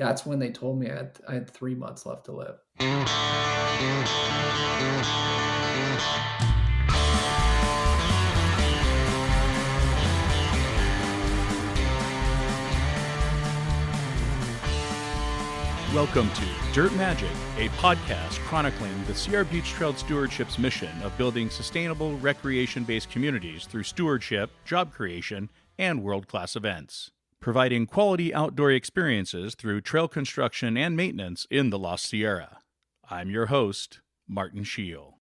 that's when they told me I had 3 months left to live. Welcome to Dirt Magic, a podcast chronicling the Sierra Buttes Trail Stewardship's mission of building sustainable recreation-based communities through stewardship, job creation, and world-class events, providing quality outdoor experiences through trail construction and maintenance in the Lost Sierra. I'm your host, Martin Scheel.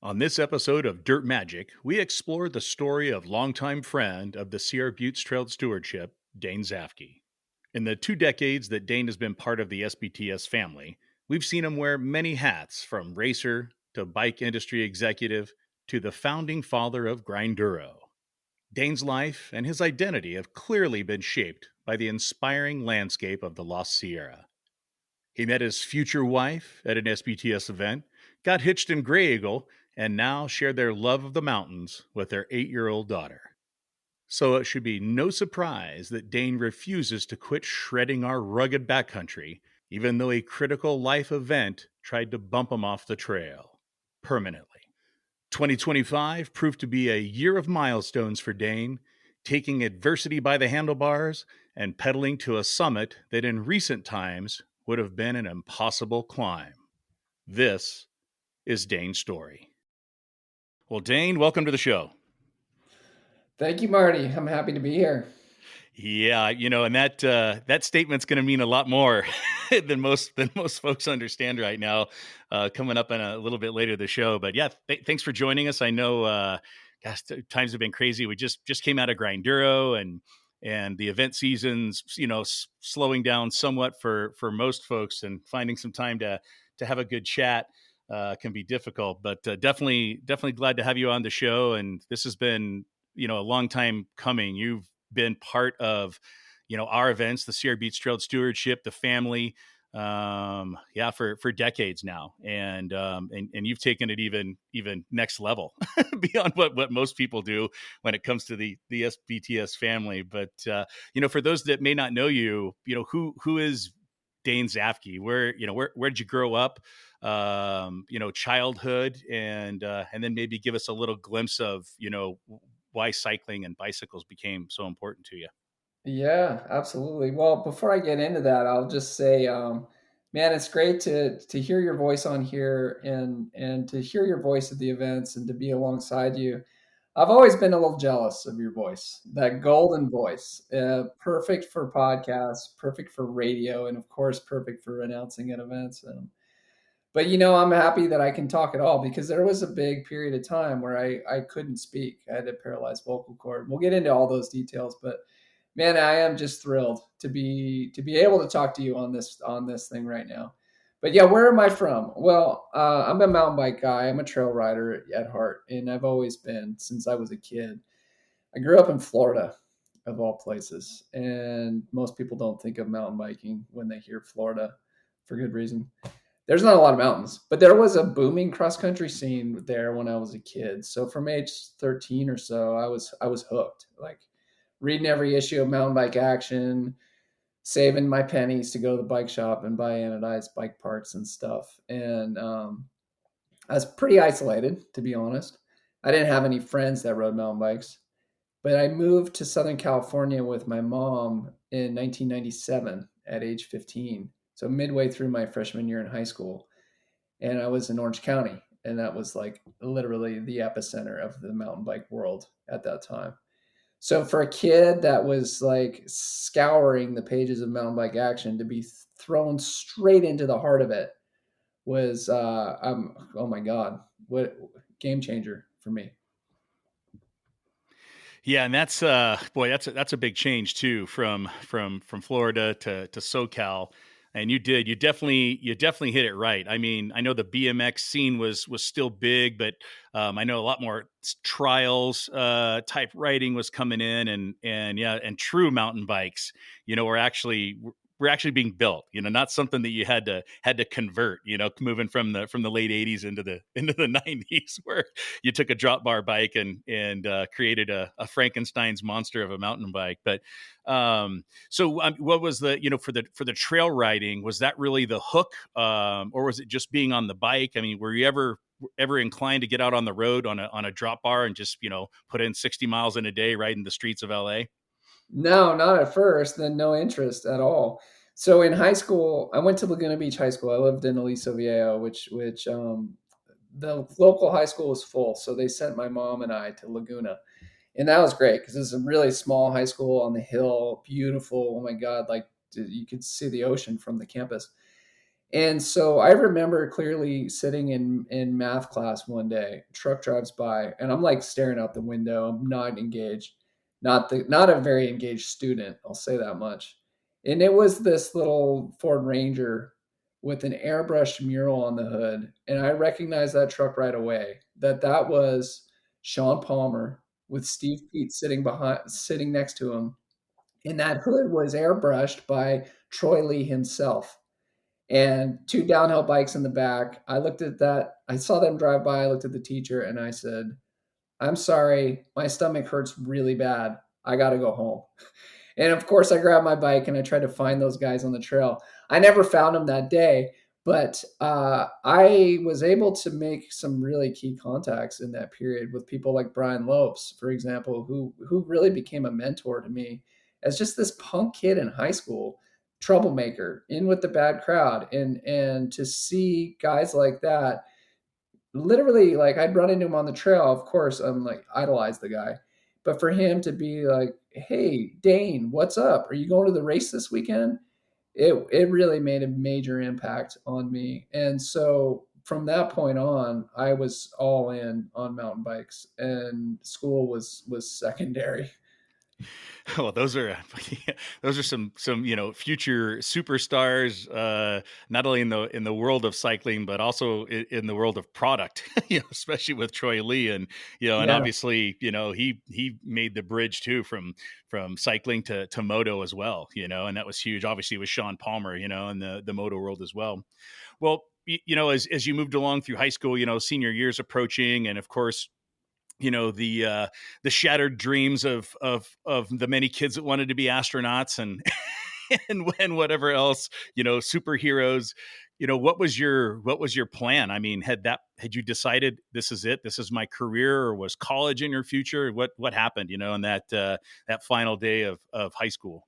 On this episode of Dirt Magic, we explore the story of longtime friend of the Sierra Buttes Trail Stewardship, Dain Zaffke. In the 2 decades that Dain has been part of the SBTS family, we've seen him wear many hats, from racer to bike industry executive to the founding father of Grinduro. Dain's life and his identity have clearly been shaped by the inspiring landscape of the Lost Sierra. He met his future wife at an SBTS event, got hitched in Graeagle, and now shared their love of the mountains with their 8-year-old daughter. So it should be no surprise that Dain refuses to quit shredding our rugged backcountry, even though a critical life event tried to bump him off the trail permanently. 2025 proved to be a year of milestones for Dain, taking adversity by the handlebars and pedaling to a summit that in recent times would have been an impossible climb. This is Dain's story. Well, Dain, welcome to the show. Thank you, Marty. I'm happy to be here. Yeah, and that statement's going to mean a lot more than most folks understand right now. Coming up in a little bit later the show, but yeah, thanks for joining us. I know, gosh, times have been crazy. We just came out of Grinduro, and the event season's slowing down somewhat for most folks, and finding some time to have a good chat can be difficult. But definitely glad to have you on the show. And this has been a long time coming. You've been part of, our events, the Sierra Buttes Trail Stewardship, the family, for decades now. And you've taken it even next level beyond what most people do when it comes to the SBTS family. But, for those that may not know you, who is Dain Zaffke? Where did you grow up? Childhood, and then maybe give us a little glimpse of, why cycling and bicycles became so important to you. Yeah, absolutely. Well, before I get into that, I'll just say, man, it's great to hear your voice on here and to hear your voice at the events and to be alongside you. I've always been a little jealous of your voice, that golden voice, perfect for podcasts, perfect for radio, and of course, perfect for announcing at events. But I'm happy that I can talk at all, because there was a big period of time where I couldn't speak. I had a paralyzed vocal cord. We'll get into all those details, but man, I am just thrilled to be able to talk to you on this thing right now. But yeah, where am I from? Well, I'm a mountain bike guy. I'm a trail rider at heart, and I've always been since I was a kid. I grew up in Florida, of all places, and most people don't think of mountain biking when they hear Florida, for good reason. There's not a lot of mountains, but there was a booming cross country scene there when I was a kid. So from age 13 or so, I was hooked, like reading every issue of Mountain Bike Action, saving my pennies to go to the bike shop and buy anodized bike parts and stuff. And I was pretty isolated, to be honest. I didn't have any friends that rode mountain bikes, but I moved to Southern California with my mom in 1997 at age 15. So midway through my freshman year in high school, and I was in Orange County, and that was like literally the epicenter of the mountain bike world at that time. So for a kid that was like scouring the pages of Mountain Bike Action, to be thrown straight into the heart of it was, oh my God, what game changer for me. Yeah, and that's that's a big change too, from Florida to SoCal. And you definitely hit it right. I mean, I know the BMX scene was still big, but I know a lot more trials type riding was coming in, and true mountain bikes, were actually were actually being built, not something that you had to convert, moving from the late 80s into the 90s, where you took a drop bar bike and created a Frankenstein's monster of a mountain bike. But so what was for the trail riding, was that really the hook, or was it just being on the bike? I mean, were you ever inclined to get out on the road on a drop bar and just put in 60 miles in a day riding the streets of LA? No, not at first, then no interest at all. So in high school, I went to Laguna Beach High School. I lived in Aliso Viejo, which the local high school was full. So they sent my mom and I to Laguna. And that was great because it's a really small high school on the hill, beautiful. Oh my God, like you could see the ocean from the campus. And so I remember clearly sitting in math class one day, truck drives by, and I'm like staring out the window. I'm not engaged, not a very engaged student, I'll say that much. And it was this little Ford Ranger with an airbrushed mural on the hood, and I recognized that truck right away. That was Sean Palmer with Steve Pete sitting next to him, and that hood was airbrushed by Troy Lee himself, and two downhill bikes in the back. I looked at that. I saw them drive by. I looked at the teacher and I said, I'm sorry. My stomach hurts really bad. I got to go home. And of course, I grabbed my bike and I tried to find those guys on the trail. I never found them that day, but I was able to make some really key contacts in that period with people like Brian Lopes, for example, who really became a mentor to me as just this punk kid in high school, troublemaker, in with the bad crowd, and to see guys like that, literally, like I'd run into him on the trail. Of course, I'm like idolize the guy, but for him to be like, "Hey, Dain, what's up? Are you going to the race this weekend?" It really made a major impact on me, and so from that point on, I was all in on mountain bikes, and school was secondary. Well, those are some future superstars, not only in the world of cycling, but also in the world of product. Especially with Troy Lee, and Yeah. obviously he made the bridge too from cycling to moto as well. And that was huge. Obviously with Sean Palmer, in the moto world as well. Well, as you moved along through high school, senior years approaching, and of course, the shattered dreams of the many kids that wanted to be astronauts and and whatever else, superheroes. What was your plan? I mean, had you decided this is it, this is my career, or was college in your future? What happened, in that final day of high school?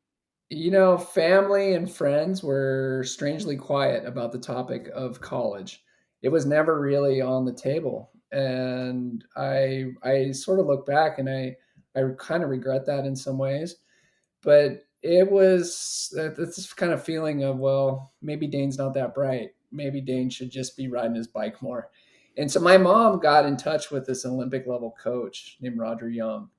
Family and friends were strangely quiet about the topic of college. It was never really on the table. And I sort of look back and I kind of regret that in some ways. But it was this kind of feeling of, well, maybe Dane's not that bright. Maybe Dane should just be riding his bike more. And so my mom got in touch with this Olympic level coach named Roger Young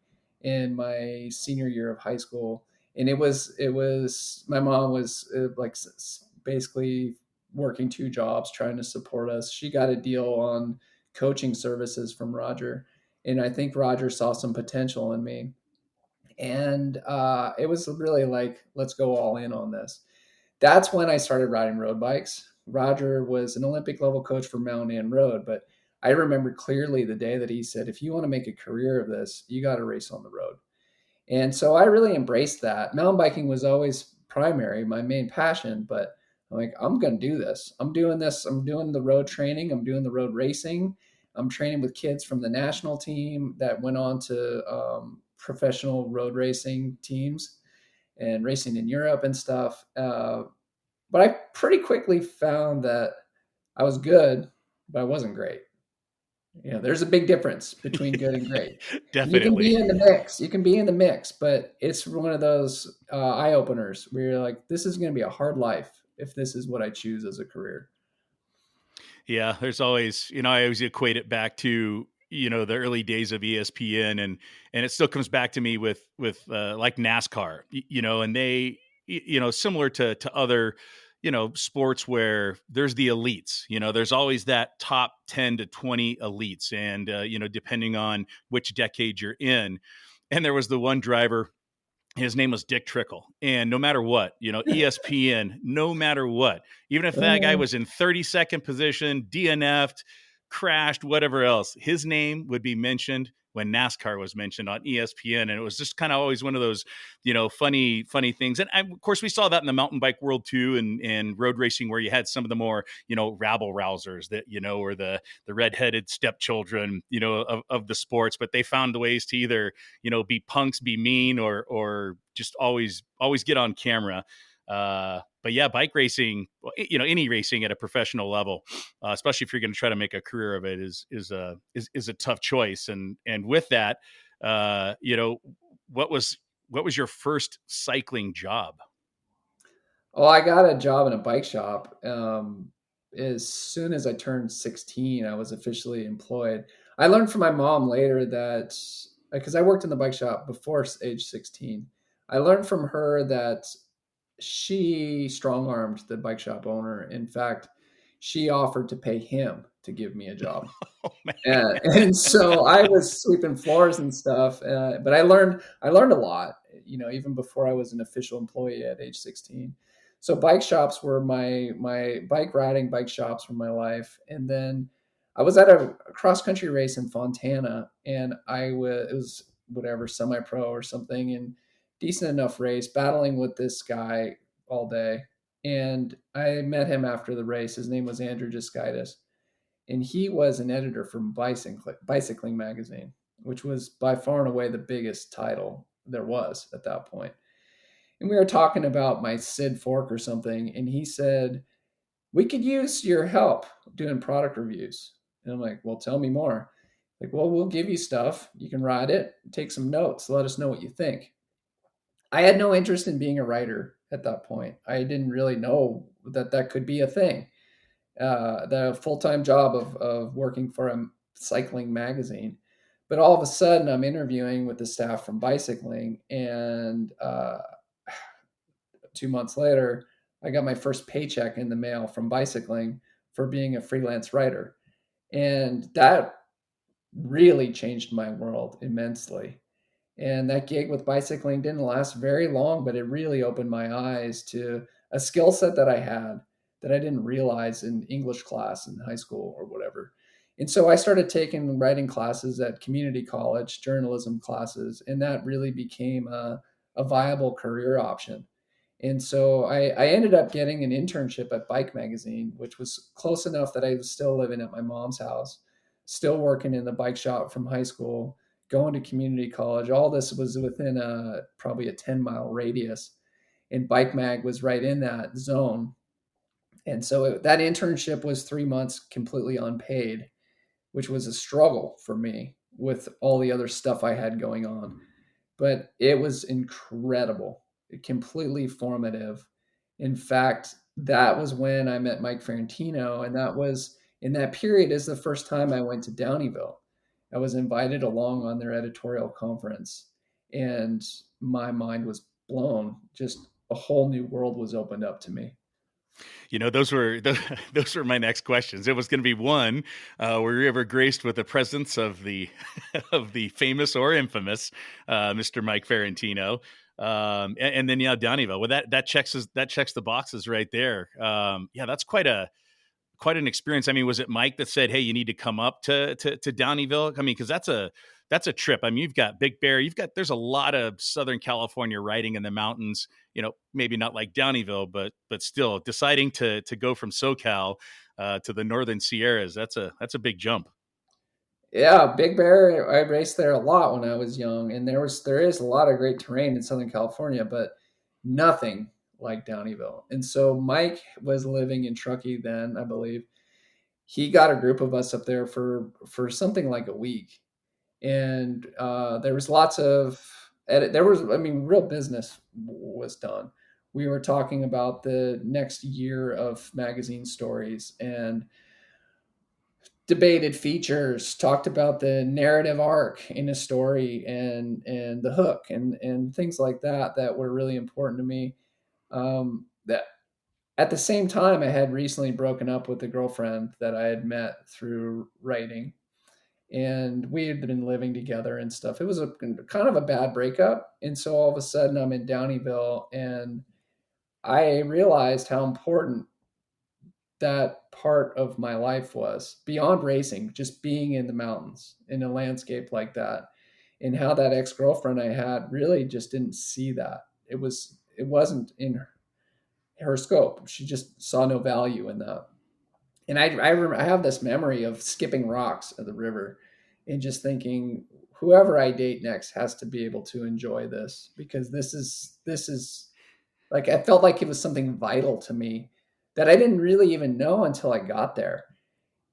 in my senior year of high school. And it was my mom was basically working two jobs trying to support us. She got a deal on coaching services from Roger, and I think Roger saw some potential in me, and it was really like, let's go all in on this. That's when I started riding road bikes. Roger was an Olympic level coach for mountain and road, but I remember clearly the day that he said, if you want to make a career of this, you got to race on the road. And so I really embraced that. Mountain biking was always primary, my main passion, but I'm like, I'm going to do this. I'm doing this. I'm doing the road training. I'm doing the road racing. I'm training with kids from the national team that went on to professional road racing teams and racing in Europe and stuff. But I pretty quickly found that I was good, but I wasn't great. There's a big difference between good and great. You can Definitely. be in the mix. You can be in the mix, but it's one of those eye openers where you're like, this is going to be a hard life if this is what I choose as a career. Yeah, there's always, I always equate it back to, the early days of ESPN, and it still comes back to me with like NASCAR, and they, similar to other, sports where there's the elites, there's always that top 10 to 20 elites. And, depending on which decade you're in. And there was the one driver his name was Dick Trickle. And no matter what, ESPN, no matter what, even if that guy was in 32nd position, DNF'd, crashed, whatever else, his name would be mentioned when NASCAR was mentioned on ESPN. And it was just kind of always one of those, funny things. And of course, we saw that in the mountain bike world too, and road racing, where you had some of the more, rabble rousers that, or the redheaded stepchildren, of the sports, but they found ways to either, be punks, be mean, or just always get on camera. But yeah, bike racing, any racing at a professional level, especially if you're going to try to make a career of it, is a tough choice. And with that, what was your first cycling job? Oh, I got a job in a bike shop. As soon as I turned 16, I was officially employed. I learned from my mom later that, because I worked in the bike shop before age 16, I learned from her that she strong armed the bike shop owner. In fact, she offered to pay him to give me a job. Oh man. And so I was sweeping floors and stuff. But I learned a lot, even before I was an official employee at age 16. So bike shops were my bike shops were my life. And then I was at a cross country race in Fontana, and it was whatever, semi pro or something, and decent enough race, battling with this guy all day. And I met him after the race. His name was Andrew Giskaitis, and he was an editor from Bicycling magazine, which was by far and away the biggest title there was at that point. And we were talking about my Sid fork or something, and he said, "We could use your help doing product reviews." And I'm like, "Well, tell me more." Like, "Well, we'll give you stuff. You can write it, take some notes, let us know what you think." I had no interest in being a writer at that point. I didn't really know that that could be a thing. The full-time job of working for a cycling magazine. But all of a sudden, I'm interviewing with the staff from Bicycling, and 2 months later, I got my first paycheck in the mail from Bicycling for being a freelance writer. And that really changed my world immensely. And that gig with Bicycling didn't last very long, but it really opened my eyes to a skill set that I had that I didn't realize in English class in high school or whatever. And so I started taking writing classes at community college, journalism classes, and that really became a viable career option. And so I ended up getting an internship at Bike Magazine, which was close enough that I was still living at my mom's house, still working in the bike shop from high school, going to community college. All this was within probably a 10-mile radius, and Bike Mag was right in that zone. And so that internship was 3 months completely unpaid, which was a struggle for me with all the other stuff I had going on. But it was incredible, completely formative. In fact, that was when I met Mike Ferrantino, and that was in that period is the first time I went to Downeyville. I was invited along on their editorial conference, and my mind was blown. Just a whole new world was opened up to me. Those were those were my next questions. It was going to be one, were you ever graced with the presence of the of the famous or infamous Mr. Mike Ferrantino? And then Downeyville. Well, that checks the boxes right there. Yeah, that's quite an experience. I mean, was it Mike that said, "Hey, you need to come up to Downeyville"? I mean, because that's a trip. I mean, you've got Big Bear, there's a lot of Southern California riding in the mountains. Maybe not like Downeyville, but still deciding to go from SoCal to the Northern Sierras. That's a big jump. Yeah, Big Bear, I raced there a lot when I was young, and there is a lot of great terrain in Southern California, but nothing like Downeyville. And so Mike was living in Truckee then, I believe. He got a group of us up there for something like a week, and there was lots of edit. There was, I mean, real business was done. We were talking about the next year of magazine stories and debated features, talked about the narrative arc in a story and the hook and things like that that were really important to me. That at the same time, I had recently broken up with a girlfriend that I had met through writing, and we had been living together and stuff. It was a kind of a bad breakup, and so all of a sudden I'm in Downeyville, and I realized how important that part of my life was beyond racing, just being in the mountains in a landscape like that, and how that ex-girlfriend I had really just didn't see that. It wasn't in her scope. She just saw no value in that. And I have this memory of skipping rocks at the river and just thinking, whoever I date next has to be able to enjoy this, because this is like, I felt like it was something vital to me that I didn't really even know until I got there.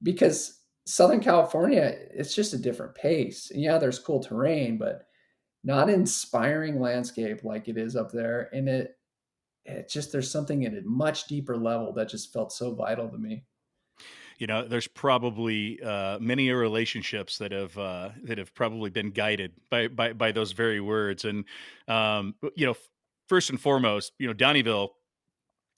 Because Southern California, it's just a different pace. And yeah, there's cool terrain, but not inspiring landscape like it is up there. And it just, there's something at a much deeper level that just felt so vital to me. There's probably many relationships that have probably been guided by those very words. And first and foremost, Downeyville,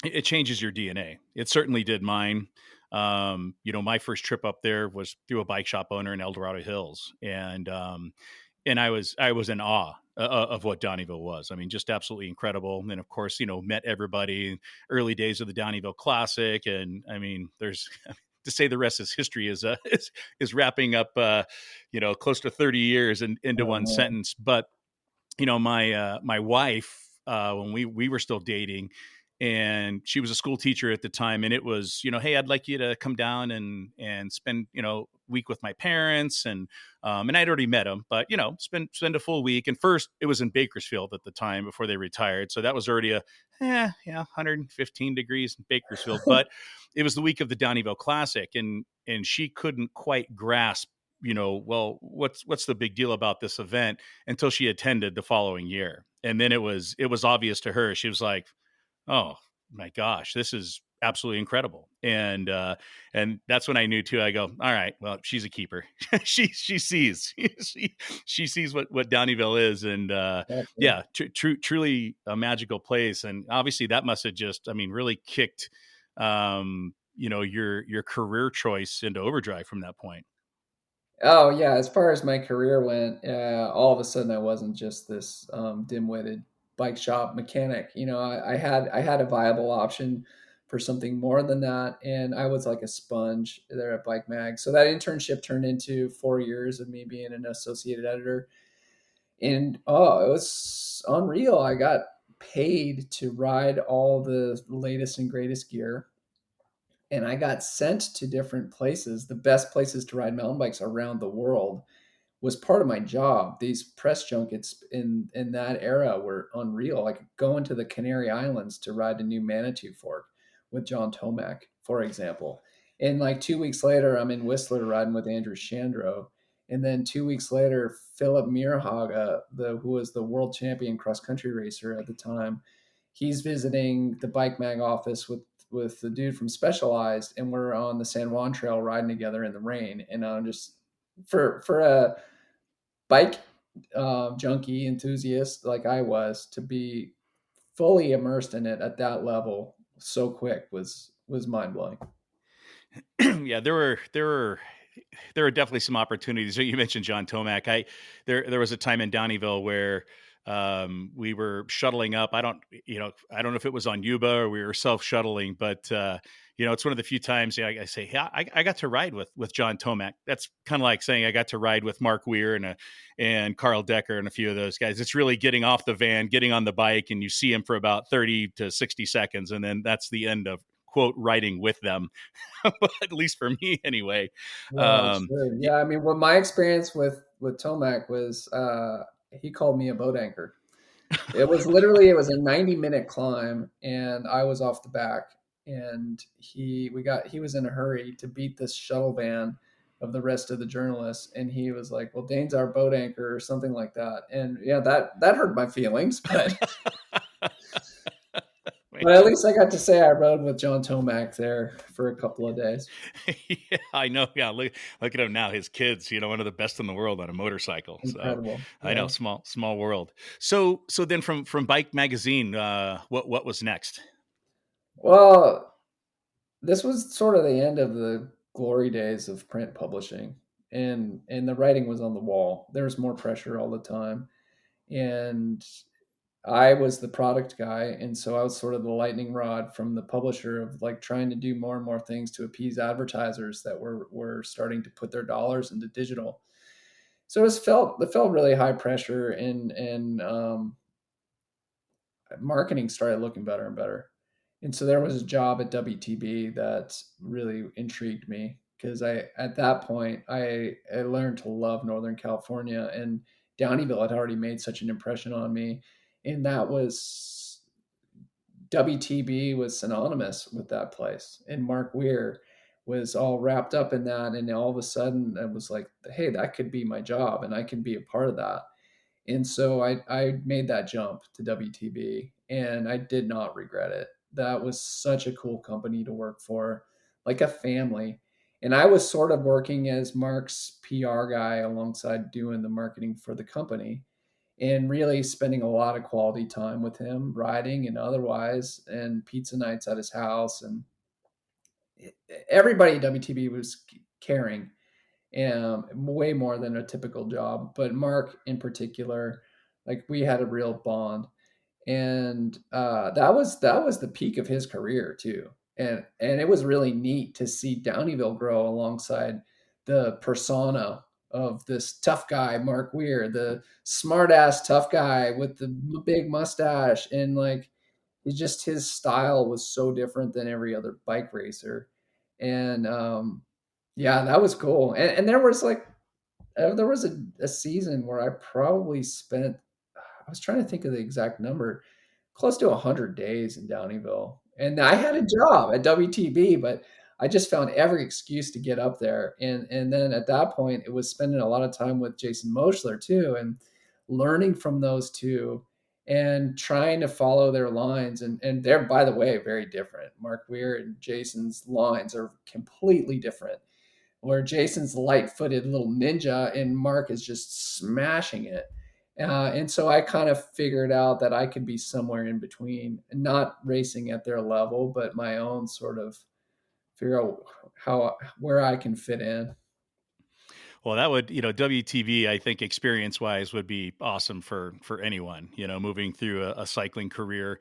it changes your DNA. It certainly did mine. My first trip up there was through a bike shop owner in El Dorado Hills, and I was in awe of what Downeyville was. I mean, just absolutely incredible. And of course, met everybody. Early days of the Downeyville Classic, and I mean, there's to say the rest is history is wrapping up, close to 30 years into Oh one man. sentence. But my wife, when we were still dating, and she was a school teacher at the time, and it was, hey, I'd like you to come down and spend, week with my parents, and I'd already met them, but spend a full week. And first, it was in Bakersfield at the time before they retired, so that was already 115 degrees in Bakersfield. But it was the week of the Downeyville Classic, and she couldn't quite grasp, well, what's the big deal about this event, until she attended the following year. And then it was obvious to her. She was like, oh my gosh, this is absolutely incredible. And that's when I knew too. I go, all right, well, she's a keeper. She sees she sees what Downeyville is. And Exactly. yeah, truly a magical place. And obviously that must have just, I mean, really kicked your career choice into overdrive from that point. Oh yeah, as far as my career went, all of a sudden I wasn't just this dim-witted bike shop mechanic. I had a viable option for something more than that, and I was like a sponge there at Bike Mag. So that internship turned into 4 years of me being an associated editor, and oh, it was unreal. I got paid to ride all the latest and greatest gear, and I got sent to different places, the best places to ride mountain bikes around the world was part of my job. These press junkets in that era were unreal. Like going to the Canary Islands to ride a new Manitou fork with John Tomac, for example. And like 2 weeks later, I'm in Whistler riding with Andrew Chandro. And then 2 weeks later, Philip Mirhaga, who was the world champion cross country racer at the time, he's visiting the Bike Mag office with the dude from Specialized, and we're on the San Juan Trail riding together in the rain. And I'm just for a bike junkie enthusiast like I was, to be fully immersed in it at that level so quick was mind blowing. Yeah, there were definitely some opportunities. So you mentioned John Tomac. There was a time in Downeyville where we were shuttling up. I don't know if it was on Yuba or we were self shuttling, but it's one of the few times I say, yeah, I got to ride with John Tomac. That's kind of like saying I got to ride with Mark Weir and Carl Decker and a few of those guys. It's really getting off the van, getting on the bike, and you see him for about 30 to 60 seconds, and then that's the end of quote riding with them. At least for me anyway. Well, Um, sure. y- Yeah, I mean, what my experience with Tomac was, he called me a boat anchor. It was a 90-minute climb, and I was off the back, and he was in a hurry to beat this shuttle van of the rest of the journalists, and he was like, well, Dane's our boat anchor or something like that. And yeah, that hurt my feelings, but at least I got to say I rode with John Tomac there for a couple of days. yeah, I know. Yeah, look at him now. His kids, one of the best in the world on a motorcycle. So Incredible. I know, Yeah. small world. So then from Bike Magazine, what was next? Well, this was sort of the end of the glory days of print publishing. and the writing was on the wall. There was more pressure all the time, and I was the product guy, and so I was sort of the lightning rod from the publisher of like trying to do more and more things to appease advertisers that were starting to put their dollars into digital. So it felt really high pressure, and marketing started looking better and better. And so there was a job at WTB that really intrigued me because I at that point I learned to love Northern California, and Downeyville had already made such an impression on me, and that was WTB was synonymous with that place, and Mark Weir was all wrapped up in that, and all of a sudden it was like, hey, that could be my job and I can be a part of that. And so I made that jump to WTB, and I did not regret it. That was such a cool company to work for, like a family. And I was sort of working as Mark's PR guy alongside doing the marketing for the company, and really spending a lot of quality time with him, riding and otherwise, and pizza nights at his house. And everybody at WTB was caring, way more than a typical job. But Mark in particular, like we had a real bond, and that was the peak of his career too. And it was really neat to see Downeyville grow alongside the persona of this tough guy, Mark Weir, the smart ass tough guy with the big mustache, and like it's just his style was so different than every other bike racer. And yeah, that was cool. And there was like there was a season where I probably spent, I was trying to think of the exact number, close to 100 days in Downeyville. And I had a job at WTB, but I just found every excuse to get up there. And then at that point, it was spending a lot of time with Jason Moschler too, and learning from those two and trying to follow their lines. And they're, by the way, very different. Mark Weir and Jason's lines are completely different, where Jason's light-footed little ninja and Mark is just smashing it. And so I kind of figured out that I could be somewhere in between, not racing at their level, but my own sort of figure out how where I can fit in. Well, that would, WTV, I think experience wise would be awesome for anyone, moving through a cycling career.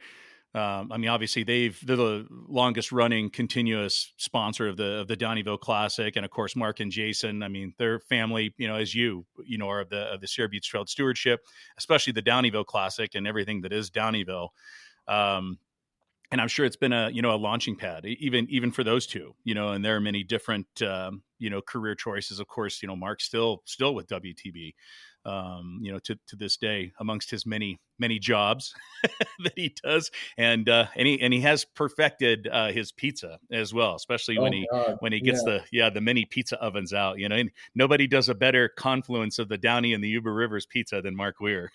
I mean, obviously they're the longest running continuous sponsor of the Downeyville Classic, and of course Mark and Jason. I mean, their family, as are of the Sierra Buttes Trail Stewardship, especially the Downeyville Classic and everything that is Downeyville. Um, and I'm sure it's been a launching pad, even for those two, and there are many different career choices. Of course, Mark's still with WTB, to this day, amongst his many jobs that he does, and he has perfected his pizza as well, especially when Oh he God, when he gets yeah, the mini pizza ovens out, and nobody does a better confluence of the Downey and the Yuba Rivers pizza than Mark Weir.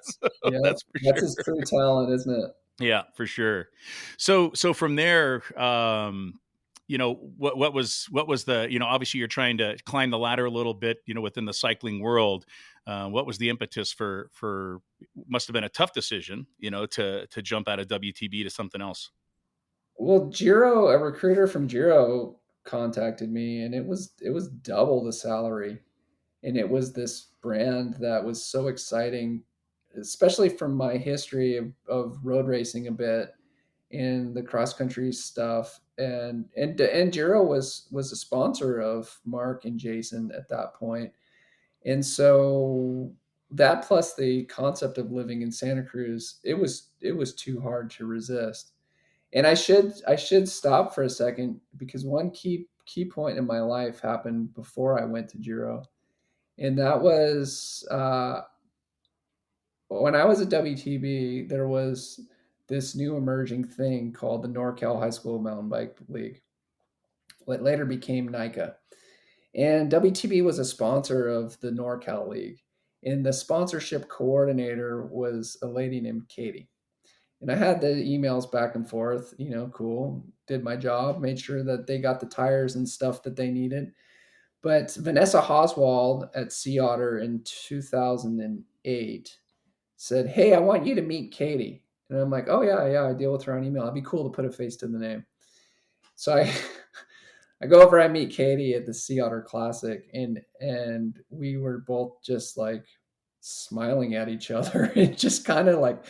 So yeah, that's for that's sure. his true talent, isn't it? Yeah, for sure. So from there, what was the, obviously you're trying to climb the ladder a little bit, within the cycling world. What was the impetus for must have been a tough decision, to jump out of WTB to something else. Well, Giro, a recruiter from Giro contacted me, and it was double the salary, and it was this brand that was so exciting, especially from my history of road racing a bit and the cross country stuff. And Giro was a sponsor of Mark and Jason at that point. And so that plus the concept of living in Santa Cruz, it was too hard to resist. And I should stop for a second because one key point in my life happened before I went to Giro, and that was when I was at WTB. There was this new emerging thing called the NorCal High School Mountain Bike League, what later became NICA. And WTB was a sponsor of the NorCal League, and the sponsorship coordinator was a lady named Katie. And I had the emails back and forth, cool, did my job, made sure that they got the tires and stuff that they needed. But Vanessa Hoswald at Sea Otter in 2008 said, hey, I want you to meet Katie. And I'm like, oh, yeah, I deal with her on email. It'd be cool to put a face to the name. So I go over, I meet Katie at the Sea Otter Classic, and we were both just like smiling at each other. It just kind of like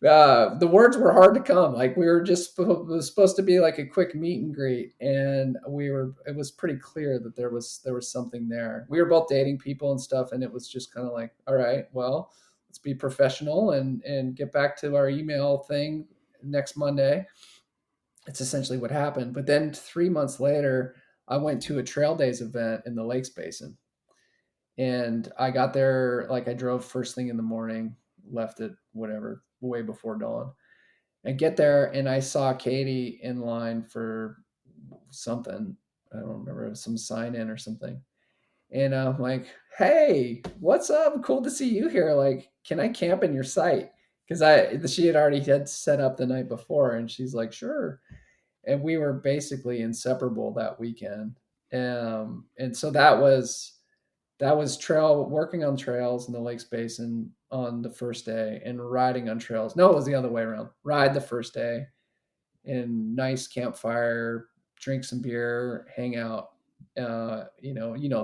the words were hard to come. Like we were just it was supposed to be like a quick meet and greet, and we were. It was pretty clear that there was something there. We were both dating people and stuff, and it was just kind of like, all right, well, let's be professional and get back to our email thing next Monday. It's essentially what happened. But then 3 months later, I went to a Trail Days event in the Lakes Basin, and I got there like I drove first thing in the morning, left at whatever way before dawn, and get there, and I saw Katie in line for something. I don't remember, some sign in or something. And I'm like, "Hey, what's up? Cool to see you here. Like, can I camp in your site?" Because she had already had set up the night before, and she's like, "Sure." And we were basically inseparable that weekend. And so that was trail working on trails in the Lakes Basin on the first day and riding on trails. No, it was the other way around. Ride the first day and nice campfire, drink some beer, hang out.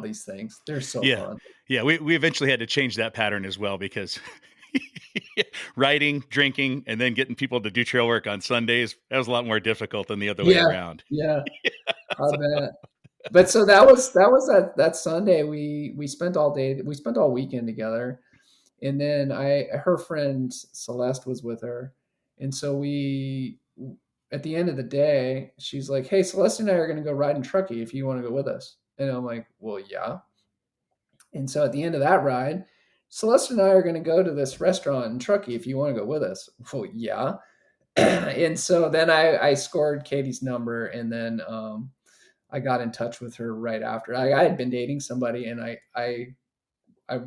These things. They're so Yeah. fun. Yeah. We eventually had to change that pattern as well because riding, drinking, and then getting people to do trail work on Sundays, that was a lot more difficult than the other way Yeah, around. yeah, I bet. But so that was that Sunday. We spent all day. We spent all weekend together. And then her friend Celeste was with her, and so we at the end of the day, she's like, "Hey, Celeste and I are going to go ride in Truckee if you want to go with us." And I'm like, "Well, yeah." And so at the end of that ride, Celeste and I are going to go to this restaurant in Truckee if you want to go with us. Well, yeah. And so then I scored Katie's number, and then I got in touch with her right after. I had been dating somebody, and I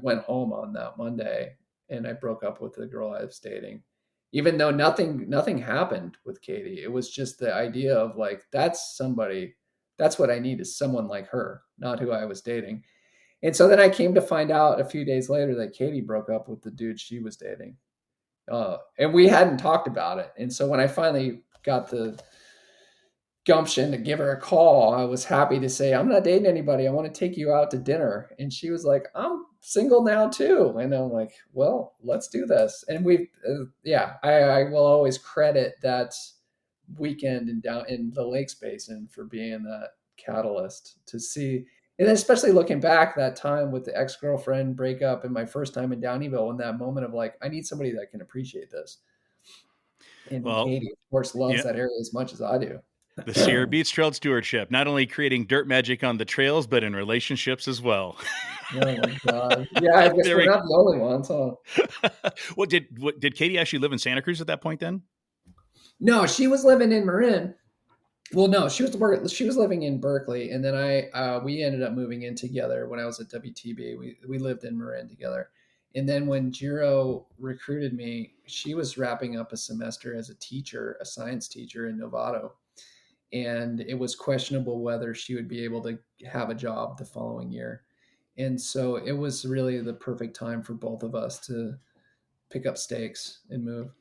went home on that Monday, and I broke up with the girl I was dating. Even though nothing happened with Katie. It was just the idea of like, that's what I need, is someone like her, not who I was dating. And so then I came to find out a few days later that Katie broke up with the dude she was dating. And we hadn't talked about it. And so when I finally got the gumption to give her a call, I was happy to say, "I'm not dating anybody. I want to take you out to dinner." And she was like, "I'm single now too." And I'm like, "Well, let's do this." And I will always credit that weekend down in the Lakes Basin for being that catalyst to see. And especially looking back, that time with the ex-girlfriend breakup and my first time in Downeyville, and that moment of like, I need somebody that can appreciate this. And Well, Katie, of course, loves yeah, that area as much as I do. the Sierra Buttes Trail Stewardship, not only creating dirt magic on the trails, but in relationships as well. Oh my god. Yeah, I guess There we're we not the only ones, huh? what did Katie actually live in Santa Cruz at that point then? No, she was living in Marin. Well, no, she was living in Berkeley, and then we ended up moving in together when I was at WTB. We lived in Marin together. And then when Jiro recruited me, she was wrapping up a semester as a teacher, a science teacher in Novato. And it was questionable whether she would be able to have a job the following year. And so it was really the perfect time for both of us to pick up stakes and move.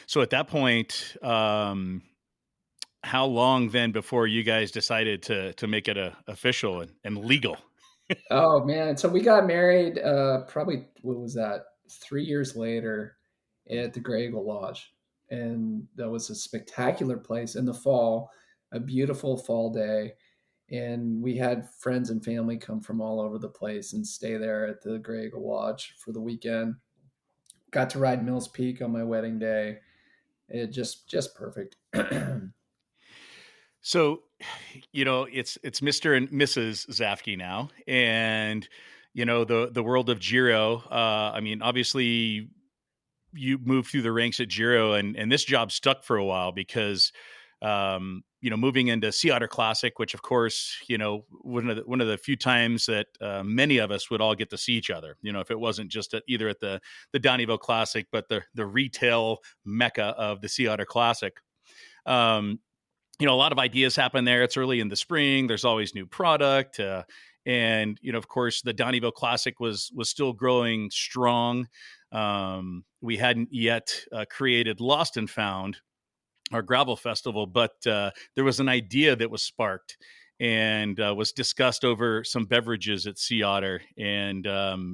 So at that point, how long then before you guys decided to make it official and legal? Oh man, so we got married probably, what was that? 3 years later at the Graeagle Lodge. And that was a spectacular place in the fall, a beautiful fall day. And we had friends and family come from all over the place and stay there at the Graeagle Lodge for the weekend. Got to ride Mills Peak on my wedding day. It just perfect. So, it's Mr. and Mrs. Zaffke now, and the world of Giro. I mean, obviously, you moved through the ranks at Giro, and this job stuck for a while because, moving into Sea Otter Classic, which of course, one of the few times that many of us would all get to see each other. If it wasn't just either at the Downeyville Classic, but the retail mecca of the Sea Otter Classic. Um, a lot of ideas happen there. It's early in the spring. There's always new product. And, of course, the Downeyville Classic was still growing strong. We hadn't yet created Lost and Found. our gravel festival, but there was an idea that was sparked and was discussed over some beverages at Sea Otter, and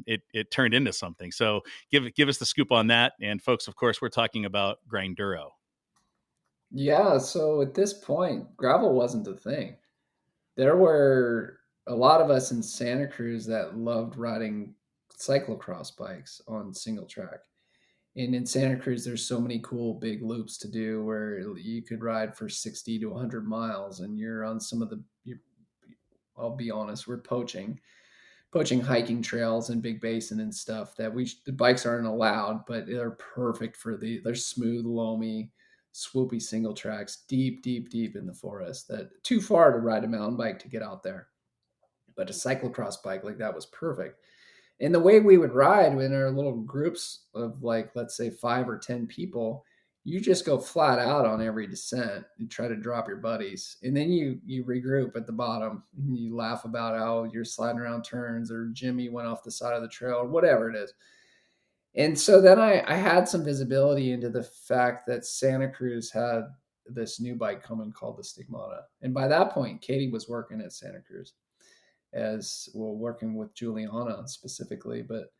it turned into something. So give us the scoop on that, and folks, of course, we're talking about Grinduro. Yeah, so at this point, gravel wasn't a thing. There were a lot of us in Santa Cruz that loved riding cyclocross bikes on single track. And in Santa Cruz, there's so many cool big loops to do where you could ride for 60 to 100 miles, and you're on some of I'll be honest, we're poaching hiking trails in Big Basin and stuff that the bikes aren't allowed, but they're perfect they're smooth, loamy, swoopy single tracks, deep, deep, deep in the forest that too far to ride a mountain bike to get out there. But a cyclocross bike like that was perfect. And the way we would ride in our little groups of like, let's say 5 or 10 people, you just go flat out on every descent and try to drop your buddies. And then you regroup at the bottom and you laugh about how you're sliding around turns or Jimmy went off the side of the trail or whatever it is. And so then I had some visibility into the fact that Santa Cruz had this new bike coming called the Stigmata. And by that point, Katie was working at Santa Cruz as well, working with Juliana specifically, but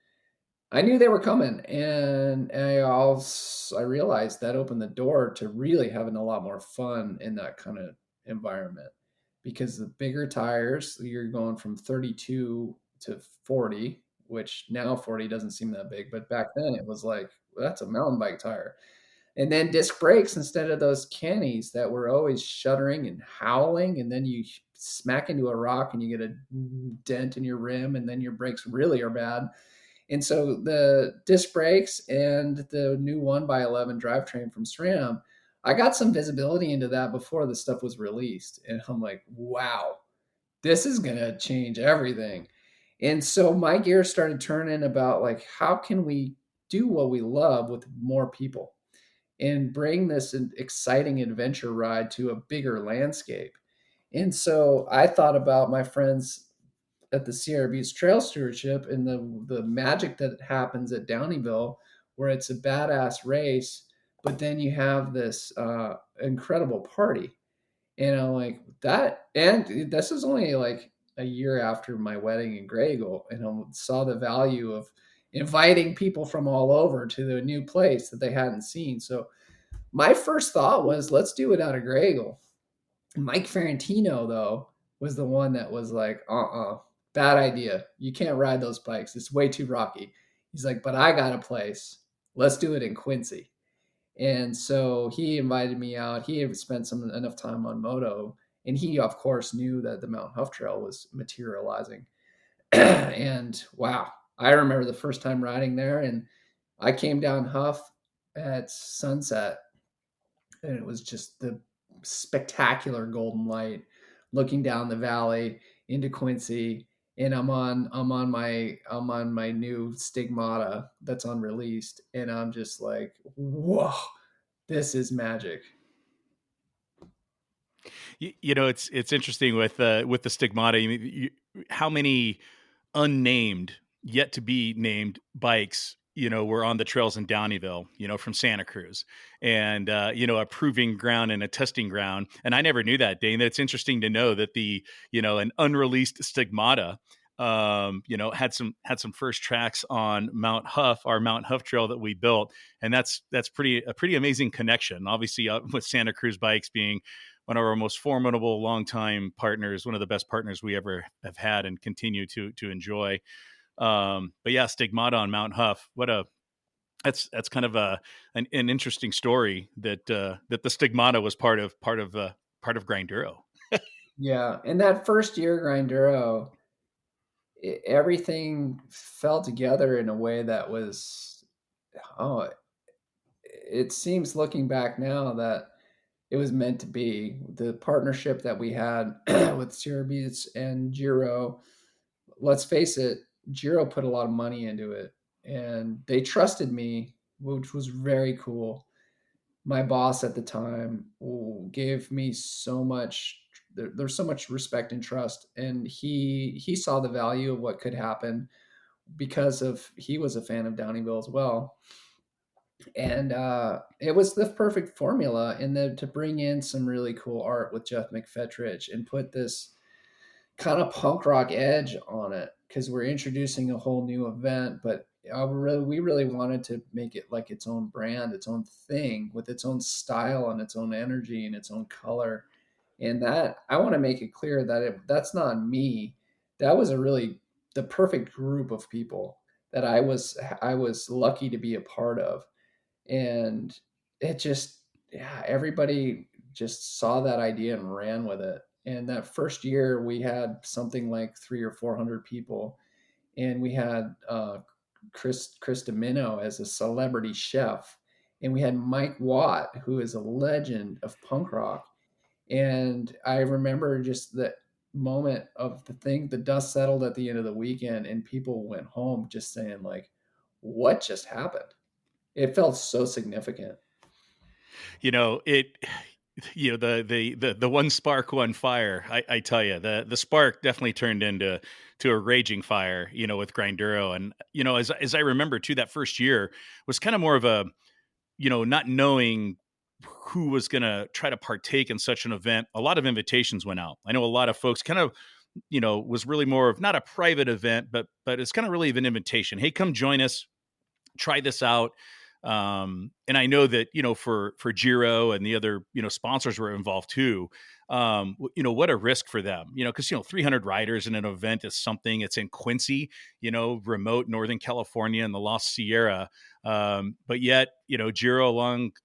I knew they were coming, and I realized that opened the door to really having a lot more fun in that kind of environment because the bigger tires, you're going from 32 to 40, which now 40 doesn't seem that big, but back then it was like, well, that's a mountain bike tire. And then disc brakes instead of those cannies that were always shuddering and howling, and then you smack into a rock and you get a dent in your rim, and then your brakes really are bad. And so the disc brakes and the new 1x11 drivetrain from SRAM, I got some visibility into that before the stuff was released. And I'm like, wow, this is going to change everything. And so my gears started turning about like, how can we do what we love with more people and bring this exciting adventure ride to a bigger landscape? And so I thought about my friends at the Sierra Buttes Trail Stewardship and the magic that happens at Downeyville, where it's a badass race, but then you have this incredible party. And I'm like that, and this is only like a year after my wedding in Graeagle, and I saw the value of inviting people from all over to the new place that they hadn't seen. So my first thought was, let's do it out of Graeagle. Mike Ferrantino, though, was the one that was like, bad idea. You can't ride those bikes. It's way too rocky. He's like, but I got a place. Let's do it in Quincy. And so he invited me out. He had spent enough time on moto, and he, of course, knew that the Mountain Huff Trail was materializing. And wow, I remember the first time riding there, and I came down Huff at sunset, and it was just the spectacular golden light looking down the valley into Quincy. And I'm on my new Stigmata that's unreleased, and I'm just like, whoa, this is magic. It's interesting with the Stigmata. How many unnamed, yet to be named bikes, were on the trails in Downeyville, from Santa Cruz, and a proving ground and a testing ground. And I never knew that, Dane. It's interesting to know that an unreleased Stigmata, had some first tracks on Mount Huff, our Mount Huff trail that we built, and that's a pretty amazing connection. Obviously, with Santa Cruz bikes being one of our most formidable longtime partners, one of the best partners we ever have had and continue to enjoy. But yeah, Stigmata on Mount Huff. That's kind of an interesting story that the Stigmata was part of Grinduro. Yeah, and that first year Grinduro, everything fell together in a way that was, oh, it seems looking back now that it was meant to be. The partnership that we had with Sierra Buttes and Giro, let's face it, Giro put a lot of money into it, and they trusted me, which was very cool. My boss at the time gave me so much. There's so much respect and trust, and he saw the value of what could happen because of he was a fan of Downeyville as well. And it was the perfect formula in the to bring in some really cool art with Jeff McFetrich and put this kind of punk rock edge on it because we're introducing a whole new event. But we really wanted to make it like its own brand, its own thing with its own style and its own energy and its own color. And that I want to make it clear that that's not me. That was a really the perfect group of people that I was lucky to be a part of. And it just, yeah, everybody just saw that idea and ran with it. And that first year we had something like 300 or 400 people, and we had Chris Domino as a celebrity chef, and we had Mike Watt, who is a legend of punk rock. And I remember just the moment of the dust settled at the end of the weekend, and people went home just saying like, "What just happened?" It felt so significant. You know, it the one spark, one fire. I tell you, the spark definitely turned into a raging fire, with Grinduro. And as I remember too, that first year was kind of more of a, not knowing who was going to try to partake in such an event. A lot of invitations went out. I know a lot of folks kind of, was really more of not a private event, but it's kind of really an invitation. Hey, come join us, try this out. And I know that, for Giro and the other, sponsors were involved too. What a risk for them, because, 300 riders in an event is something. It's in Quincy, remote Northern California and the Lost Sierra. But yet, Giro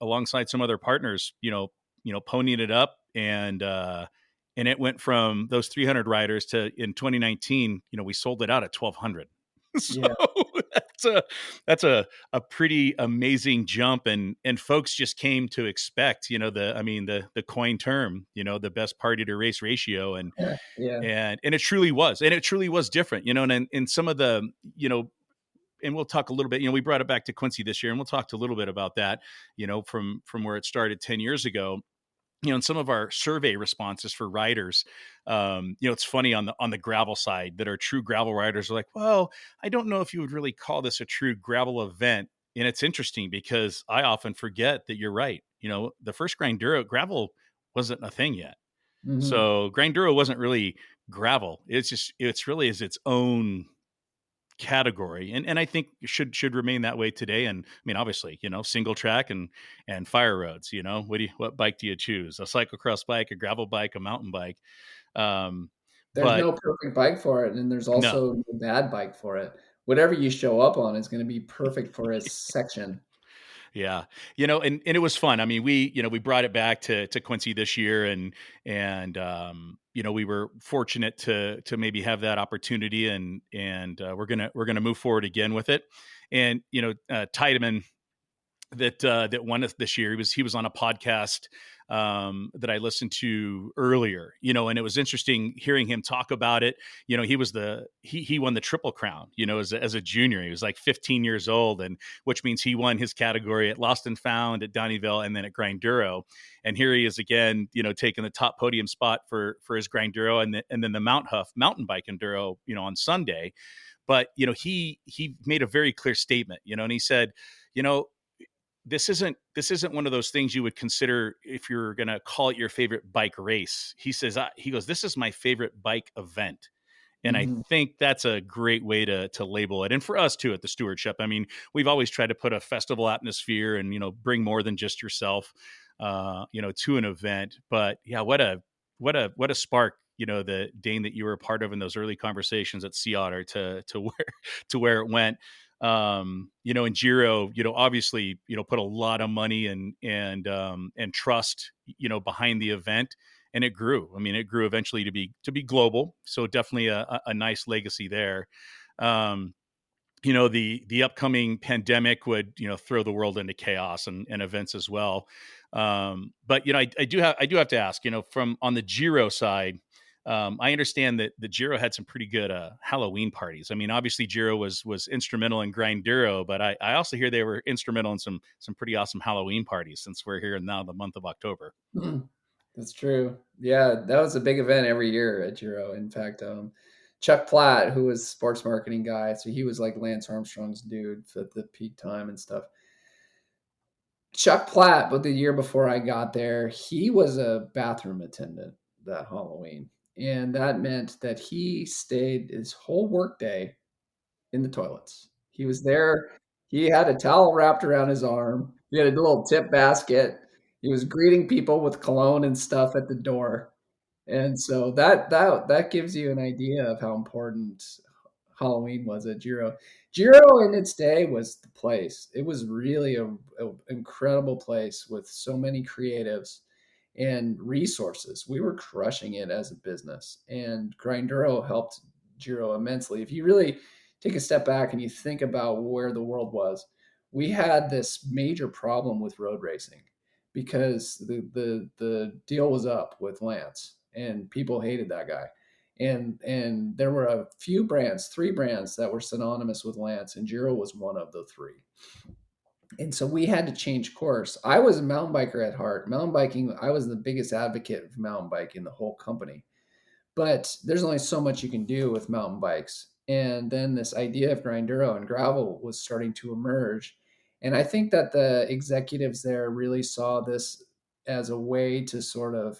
alongside some other partners, ponying it up, and it went from those 300 riders to, in 2019, we sold it out at 1,200. So Yeah. that's a pretty amazing jump, and folks just came to expect, the coin term, the best party to race ratio, and Yeah. and it truly was, and it truly was different, and some of the, and we'll talk a little bit, we brought it back to Quincy this year, and we'll talk a little bit about that, from where it started 10 years ago. In some of our survey responses for riders, it's funny on the gravel side that our true gravel riders are like, well, I don't know if you would really call this a true gravel event. And it's interesting because I often forget that you're right. The first Grinduro gravel wasn't a thing yet. Mhm. So Grinduro wasn't really gravel. It's really is its own category, and I think should remain that way today. And I mean, obviously, single track and fire roads. What bike do you choose? A cyclocross bike, a gravel bike, a mountain bike? Um, There's but no perfect bike for it, and there's no, also no bad bike for it. Whatever you show up on is gonna be perfect for a section. yeah, and it was fun. I mean, we brought it back to Quincy this year, and we were fortunate to maybe have that opportunity, and we're gonna move forward again with it. And Tiedemann, that won us this year. He was on a podcast that I listened to earlier, and it was interesting hearing him talk about it. He won the Triple Crown, as a junior. He was like 15 years old, and which means he won his category at Lost and Found, at Donnyville, and then at Grinduro. And here he is again, taking the top podium spot for his Grinduro, and then the Mount Huff mountain bike enduro, on Sunday. But he made a very clear statement, and he said, you know this isn't one of those things you would consider if you're going to call it your favorite bike race. He goes, this is my favorite bike event. And I Mhm. think that's a great way to label it. And for us too, at the stewardship, I mean, we've always tried to put a festival atmosphere and, bring more than just yourself, to an event. But yeah, what a spark, the Dane, that you were a part of in those early conversations at Sea Otter to where, to where it went. And Giro, obviously, put a lot of money and trust, behind the event, and it grew. I mean, it grew eventually to be global. So definitely a nice legacy there. Um, the upcoming pandemic would, throw the world into chaos and events as well. But I do have to ask, from on the Giro side. I understand that the Giro had some pretty good Halloween parties. I mean, obviously Giro was instrumental in Grinduro, but I also hear they were instrumental in some pretty awesome Halloween parties, since we're here now the month of October. That's true. Yeah, that was a big event every year at Giro. In fact, Chuck Platt, who was sports marketing guy, so he was like Lance Armstrong's dude for the peak time and stuff. Chuck Platt, but the year before I got there, he was a bathroom attendant that Halloween. And that meant that he stayed his whole workday in the toilets. He was there. He had a towel wrapped around his arm. He had a little tip basket. He was greeting people with cologne and stuff at the door. And so that gives you an idea of how important Halloween was at Giro. Giro in its day was the place. It was really a incredible place with so many creatives and resources. We were crushing it as a business, and Grinduro helped Giro immensely. If you really take a step back and you think about where the world was, we had this major problem with road racing because the deal was up with Lance, and people hated that guy. And there were a few brands, three brands that were synonymous with Lance, and Giro was one of the three. And so we had to change course. I was a mountain biker at heart. Mountain biking, I was the biggest advocate of mountain biking in the whole company. But there's only so much you can do with mountain bikes. And then this idea of Grinduro and gravel was starting to emerge. And I think that the executives there really saw this as a way to sort of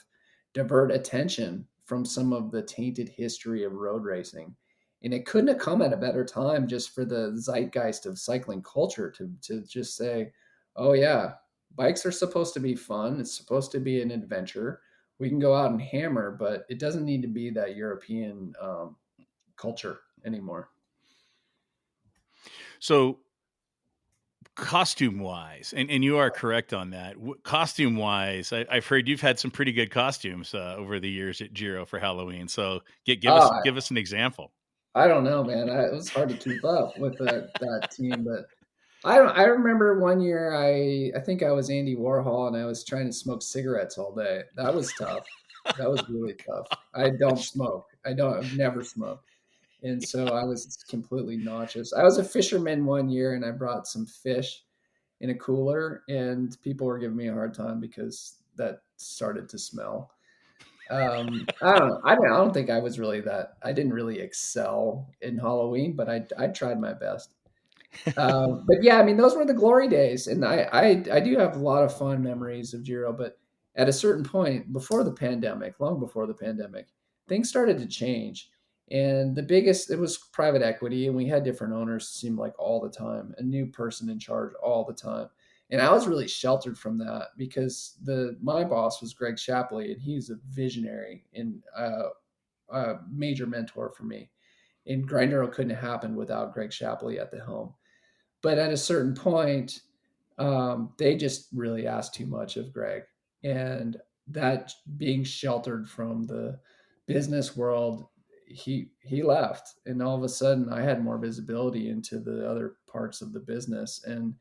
divert attention from some of the tainted history of road racing. And it couldn't have come at a better time just for the zeitgeist of cycling culture to just say, oh, yeah, bikes are supposed to be fun. It's supposed to be an adventure. We can go out and hammer, but it doesn't need to be that European culture anymore. So, costume wise, and you are correct on that. Costume wise, I've heard you've had some pretty good costumes over the years at Giro for Halloween. So, Uh, give us an example. I don't know, man. It was hard to keep up with that team, but I don't. I remember one year I think I was Andy Warhol and I was trying to smoke cigarettes all day. That was tough. That was really tough. I don't smoke. I've never smoked. And so I was completely nauseous. I was a fisherman one year and I brought some fish in a cooler and people were giving me a hard time because that started to smell. I don't know. I don't think I was really that. I didn't really excel in Halloween, but I tried my best. But yeah, I mean, those were the glory days, and I do have a lot of fond memories of Giro. But at a certain point, before the pandemic, long before the pandemic, things started to change, and the biggest it was private equity, and we had different owners. It seemed like all the time, a new person in charge all the time, and I was really sheltered from that because the my boss was Greg Shapley, and he's a visionary and a major mentor for me. And Grindero couldn't happen without Greg Shapley at the helm. But at a certain point, they just really asked too much of Greg, and that being sheltered from the business world, he left, and all of a sudden, I had more visibility into the other parts of the business, and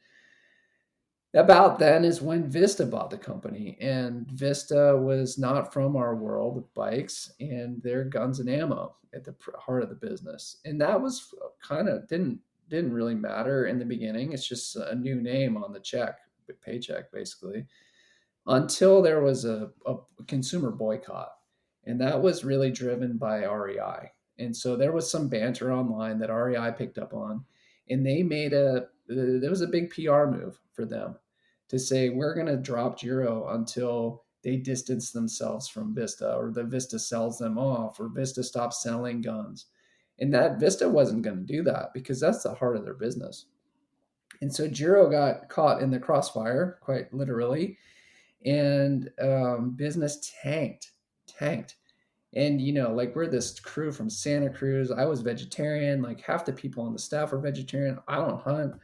about then is when Vista bought the company, and Vista was not from our world of bikes, and they're guns and ammo at the heart of the business, and that was kind of didn't really matter in the beginning. It's just a new name on the paycheck, basically, until there was a consumer boycott. And that was really driven by REI. And so there was some banter online that REI picked up on. And they made there was a big PR move for them to say, we're going to drop Giro until they distance themselves from Vista, or the Vista sells them off, or Vista stops selling guns. And that Vista wasn't going to do that because that's the heart of their business. And so Giro got caught in the crossfire, quite literally, and business tanked. And like we're this crew from Santa Cruz. I was vegetarian. Like half the people on the staff are vegetarian. I don't hunt.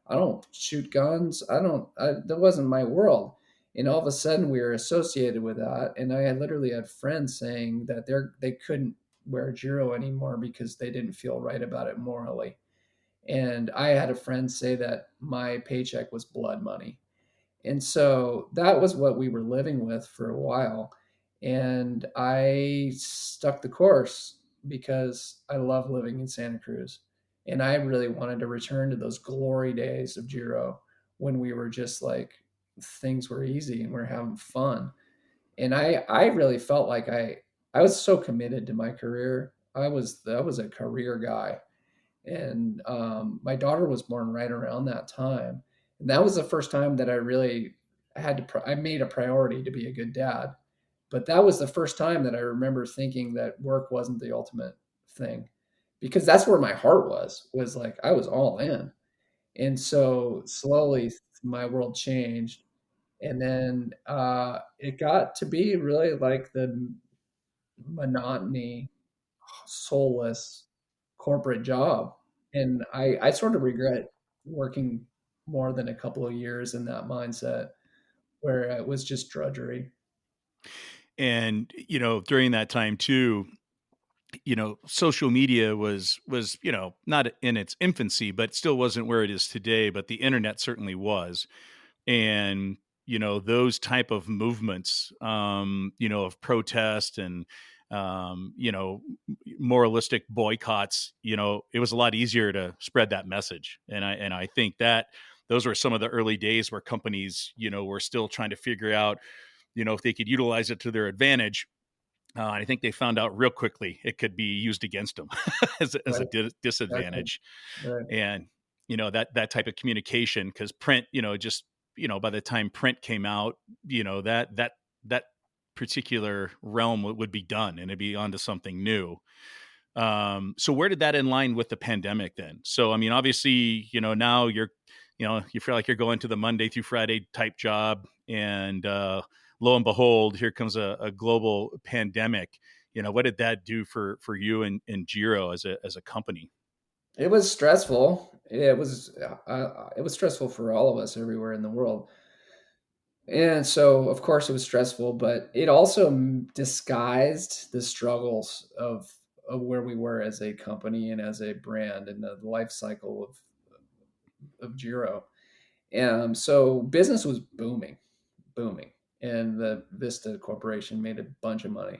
I don't shoot guns. That wasn't my world. And all of a sudden we were associated with that. And I had literally had friends saying that they couldn't wear Giro anymore because they didn't feel right about it morally. And I had a friend say that my paycheck was blood money. And so that was what we were living with for a while. And I stuck the course because I love living in Santa Cruz. And I really wanted to return to those glory days of Giro when we were just like, things were easy and we're having fun. And I really felt like I was so committed to my career. I was a career guy, and my daughter was born right around that time, and that was the first time that I really I made a priority to be a good dad. But that was the first time that I remember thinking that work wasn't the ultimate thing, because that's where my heart was like I was all in. And so slowly my world changed. And then it got to be really like the monotony, soulless corporate job. And I sort of regret working more than a couple of years in that mindset where it was just drudgery. And, during that time too, social media was, not in its infancy, but still wasn't where it is today, but the internet certainly was. And, those type of movements, of protest and, moralistic boycotts, it was a lot easier to spread that message. And I think that those were some of the early days where companies, were still trying to figure out, if they could utilize it to their advantage. And I think they found out real quickly it could be used against them as a Right. Exactly. disadvantage. Right. And that type of communication, because print, just by the time print came out, that particular realm would be done and it'd be onto something new. So where did that in line with the pandemic then? So I mean, obviously, now you feel like you're going to the Monday through Friday type job, and lo and behold, here comes a global pandemic. What did that do for you and Giro as a company? It was stressful. It was stressful for all of us everywhere in the world. And so, of course, it was stressful, but it also disguised the struggles of where we were as a company and as a brand and the life cycle of Giro. So business was booming, booming, and the Vista Corporation made a bunch of money.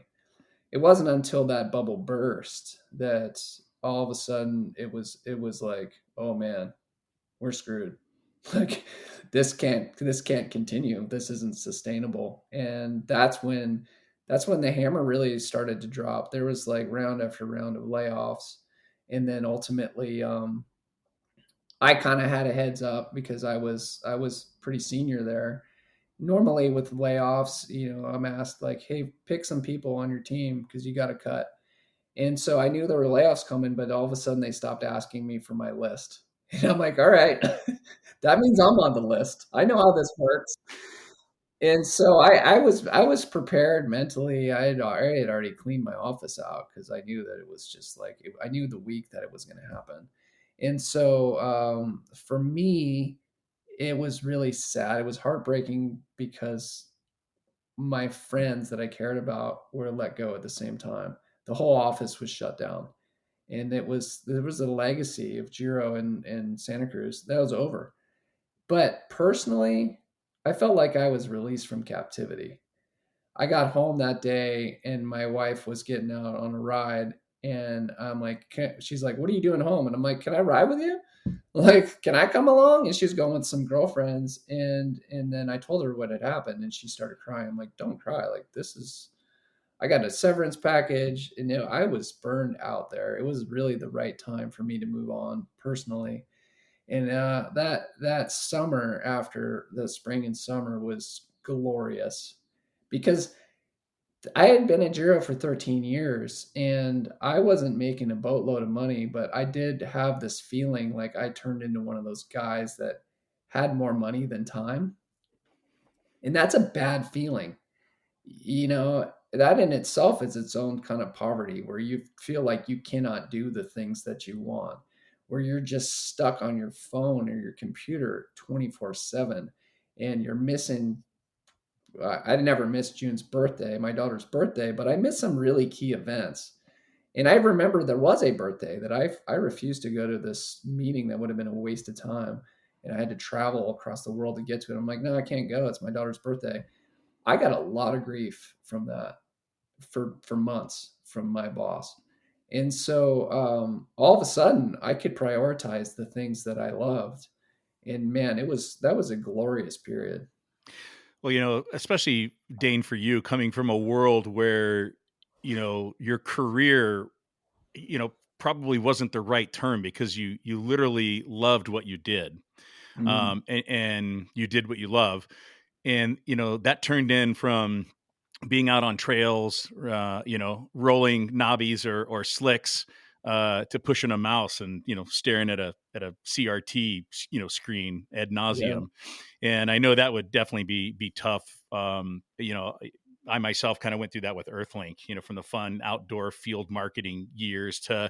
It wasn't until that bubble burst that all of a sudden it was like, oh man, we're screwed. Like this can't continue. This isn't sustainable. And that's when the hammer really started to drop. There was like round after round of layoffs. And then ultimately I kind of had a heads up because I was pretty senior there. Normally with layoffs, I'm asked like, hey, pick some people on your team because you got to cut. And so I knew there were layoffs coming, but all of a sudden they stopped asking me for my list. And I'm like, all right, that means I'm on the list. I know how this works. And so I was prepared mentally. I had already cleaned my office out because I knew that it was just like I knew the week that it was going to happen. And so for me, it was really sad. It was heartbreaking because my friends that I cared about were let go at the same time. The whole office was shut down, and there was a legacy of Giro and Santa Cruz that was over. But personally, I felt like I was released from captivity. I got home that day, and my wife was getting out on a ride, and I'm like, she's like, "What are you doing home?" And I'm like, "Can I ride with you? Like, can I come along?" And she was going with some girlfriends, and then I told her what had happened, and she started crying. I'm like, "Don't cry. Like, this is I got a severance package, and I was burned out there. It was really the right time for me to move on personally. And that summer after the spring and summer was glorious because I had been at Giro for 13 years and I wasn't making a boatload of money, but I did have this feeling like I turned into one of those guys that had more money than time. And that's a bad feeling. That in itself is its own kind of poverty where you feel like you cannot do the things that you want, where you're just stuck on your phone or your computer 24/7 and you're missing. I never missed June's birthday, my daughter's birthday, but I missed some really key events. And I remember there was a birthday that I refused to go to this meeting that would have been a waste of time. And I had to travel across the world to get to it. I'm like, no, I can't go. It's my daughter's birthday. I got a lot of grief from that for months from my boss. And so all of a sudden I could prioritize the things that I loved. And man, that was a glorious period. Well, especially Dane, for you coming from a world where, your career, probably wasn't the right term because you literally loved what you did. Mm. And you did what you love. and that turned in from being out on trails, rolling knobbies or slicks, to pushing a mouse and staring at a CRT screen ad Yeah. nauseum. And I know that would definitely be tough. I myself kind of went through that with Earthlink, from the fun outdoor field marketing years to,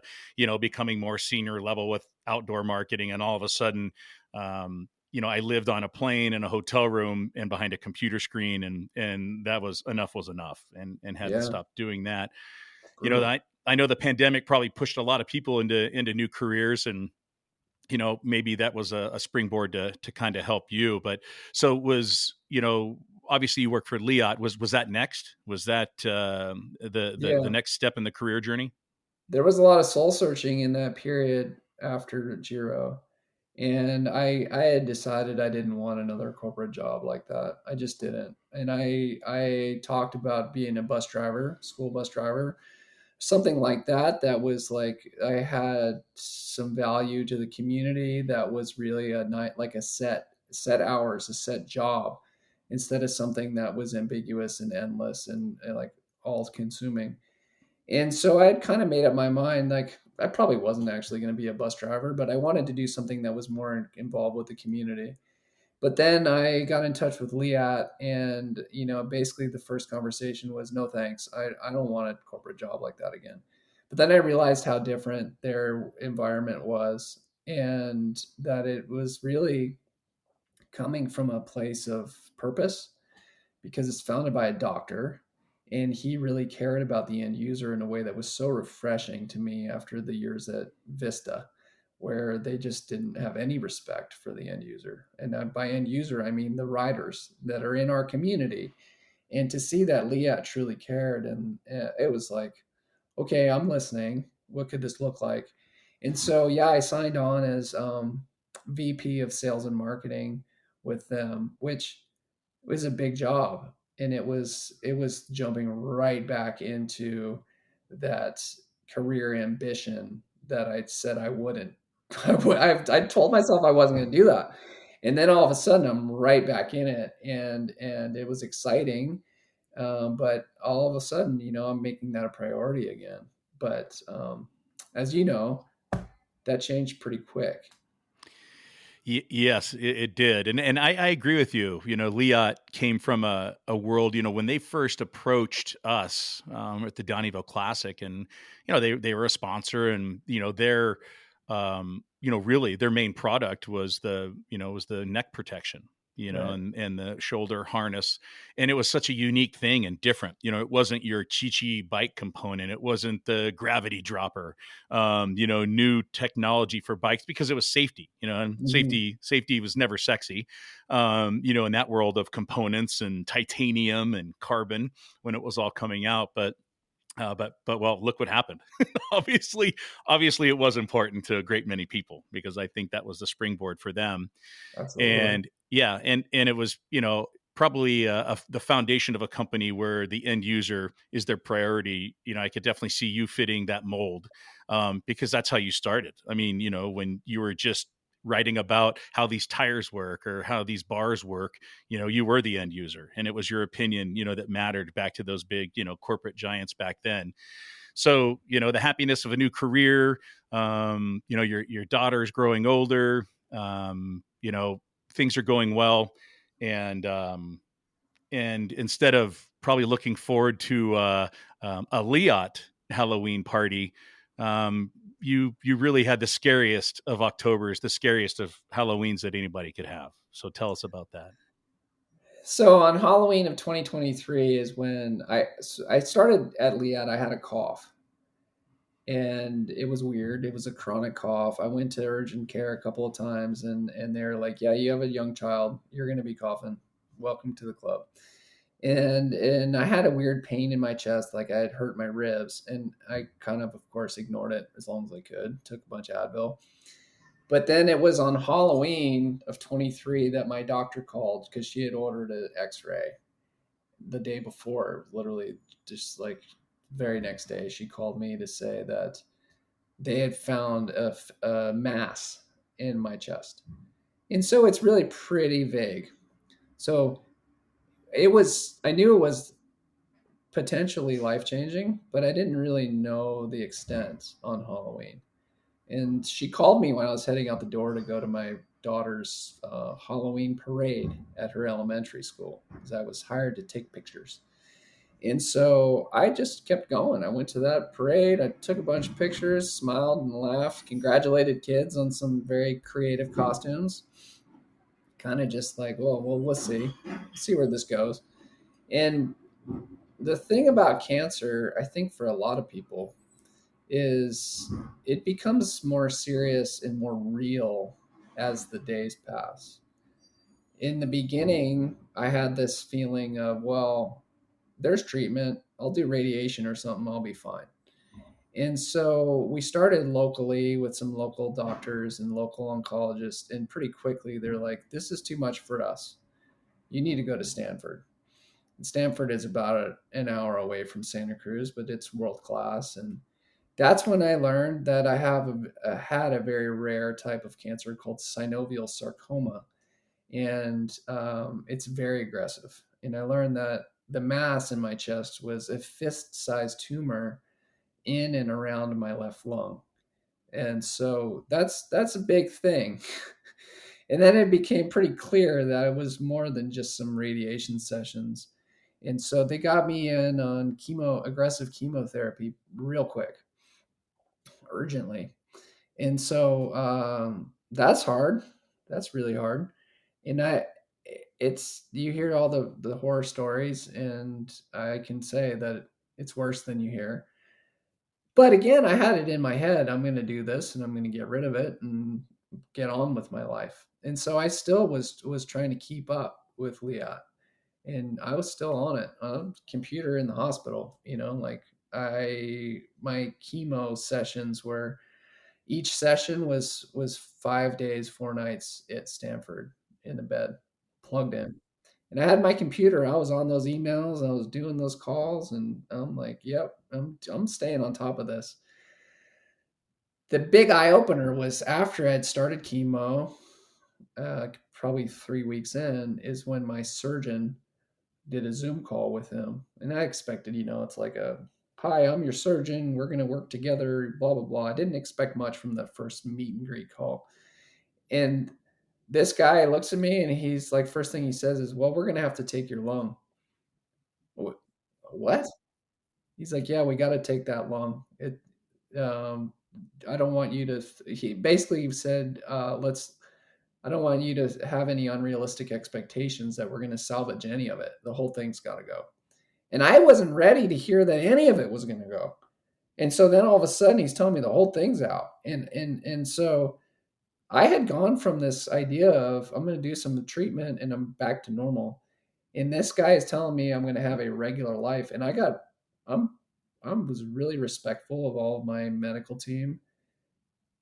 becoming more senior level with outdoor marketing. And all of a sudden, I lived on a plane in a hotel room and behind a computer screen, and that was enough, and had to Yeah. stop doing that. Brutal. I know the pandemic probably pushed a lot of people into new careers, and maybe that was a springboard to kind of help you. But so was, obviously you work for Liat. Was that next? Was that the Yeah. next step in the career journey? There was a lot of soul searching in that period after Giro. And I had decided I didn't want another corporate job like that. I just didn't. And I talked about being a bus driver, school bus driver, something like that, that was like I had some value to the community, that was really a night, like a set hours, a set job, instead of something that was ambiguous and endless and like all consuming. And so I had kind of made up my mind, like I probably wasn't actually going to be a bus driver, but I wanted to do something that was more involved with the community. But then I got in touch with Liat, and basically the first conversation was, no thanks, I don't want a corporate job like that again. But then I realized how different their environment was, and that it was really coming from a place of purpose, because it's founded by a doctor, and he really cared about the end user in a way that was so refreshing to me after the years at Vista, where they just didn't have any respect for the end user. And by end user, I mean the riders that are in our community. And to see that Liat truly cared, and it was like, okay, I'm listening. What could this look like? And so, yeah, I signed on as VP of sales and marketing with them, which was a big job. And it was jumping right back into that career ambition that I said I wouldn't. I told myself I wasn't going to do that, and then all of a sudden I'm right back in it, and it was exciting. But all of a sudden, I'm making that a priority again. But as you know, that changed pretty quick. Yes, it did, and I agree with you. Liat came from a world. When they first approached us at the Donnyville Classic, and they were a sponsor, and their really their main product was the neck protection. Right. And the shoulder harness. And it was such a unique thing and different. It wasn't your Chi-Chi bike component. It wasn't the gravity dropper, new technology for bikes, because it was safety, and Hmm. safety was never sexy, in that world of components and titanium and carbon when it was all coming out. But well, look what happened. obviously, obviously, it was important to a great many people, because I think that was the springboard for them. Absolutely. And yeah, and it was probably the foundation of a company where the end user is their priority. I could definitely see you fitting that mold, because that's how you started. I mean, when you were just writing about how these tires work or how these bars work, you were the end user, and it was your opinion, that mattered back to those big, corporate giants back then. So, the happiness of a new career, your daughter's growing older, things are going well. And instead of probably looking forward to a Liat Halloween party, you really had the scariest of Octobers, the scariest of Halloweens that anybody could have. So tell us about that. So on Halloween of 2023 is when I started at Liat. I had a cough, and it was weird. It was a chronic cough. I went to urgent care a couple of times, and they're like, "Yeah, you have a young child. You're going to be coughing. Welcome to the club." And I had a weird pain in my chest, like I had hurt my ribs, and I kind of course, ignored it as long as I could. Took a bunch of Advil. But then it was on Halloween of 23 that my doctor called, because she had ordered an X-ray the day before. Literally, just like very next day, she called me to say that they had found a mass in my chest. And so it's really pretty vague. So I knew it was potentially life changing, but I didn't really know the extent on Halloween. And she called me when I was heading out the door to go to my daughter's Halloween parade at her elementary school because I was hired to take pictures. And so I just kept going. I went to that parade. I took a bunch of pictures, smiled and laughed, congratulated kids on some very creative costumes. Kind of just like, well, let's see where this goes. And the thing about cancer, I think for a lot of people, is it becomes more serious and more real as the days pass. In the beginning, I had this feeling of, well, there's treatment. I'll do radiation or something. I'll be fine. And so we started locally with some local doctors and local oncologists. And pretty quickly, they're like, this is too much for us. You need to go to Stanford. And Stanford is about an hour away from Santa Cruz, but it's world class. And that's when I learned that I had a very rare type of cancer called synovial sarcoma, and it's very aggressive. And I learned that the mass in my chest was a fist-sized tumor in and around my left lung, and so that's a big thing. And then it became pretty clear that it was more than just some radiation sessions, and so they got me in on aggressive chemotherapy real quick, urgently. And so that's hard. That's really hard. And it's you hear all the horror stories, and I can say that it's worse than you hear. But again, I had it in my head. I'm going to do this, and I'm going to get rid of it and get on with my life. And so I still was trying to keep up with Leah, and I was still on it. Computer in the hospital, like my chemo sessions were each session was 5 days, 4 nights at Stanford in a bed, plugged in. And I had my computer. I was on those emails. I was doing those calls, and I'm like, "Yep, I'm staying on top of this." The big eye opener was after I'd started chemo, probably 3 weeks in, is when my surgeon did a Zoom call with him, and I expected, it's like a, "Hi, I'm your surgeon. We're going to work together." Blah blah blah. I didn't expect much from the first meet and greet call, and this guy looks at me and he's like, first thing he says is, "Well, we're going to have to take your lung." What? He's like, "Yeah, we got to take that lung. Um, I don't want you to." He basically said, "Let's. I don't want you to have any unrealistic expectations that we're going to salvage any of it. The whole thing's got to go." And I wasn't ready to hear that any of it was going to go. And so then all of a sudden he's telling me the whole thing's out. And so I had gone from this idea of I'm going to do some treatment and I'm back to normal. And this guy is telling me I'm going to have a regular life. And I'm, I was really respectful of all of my medical team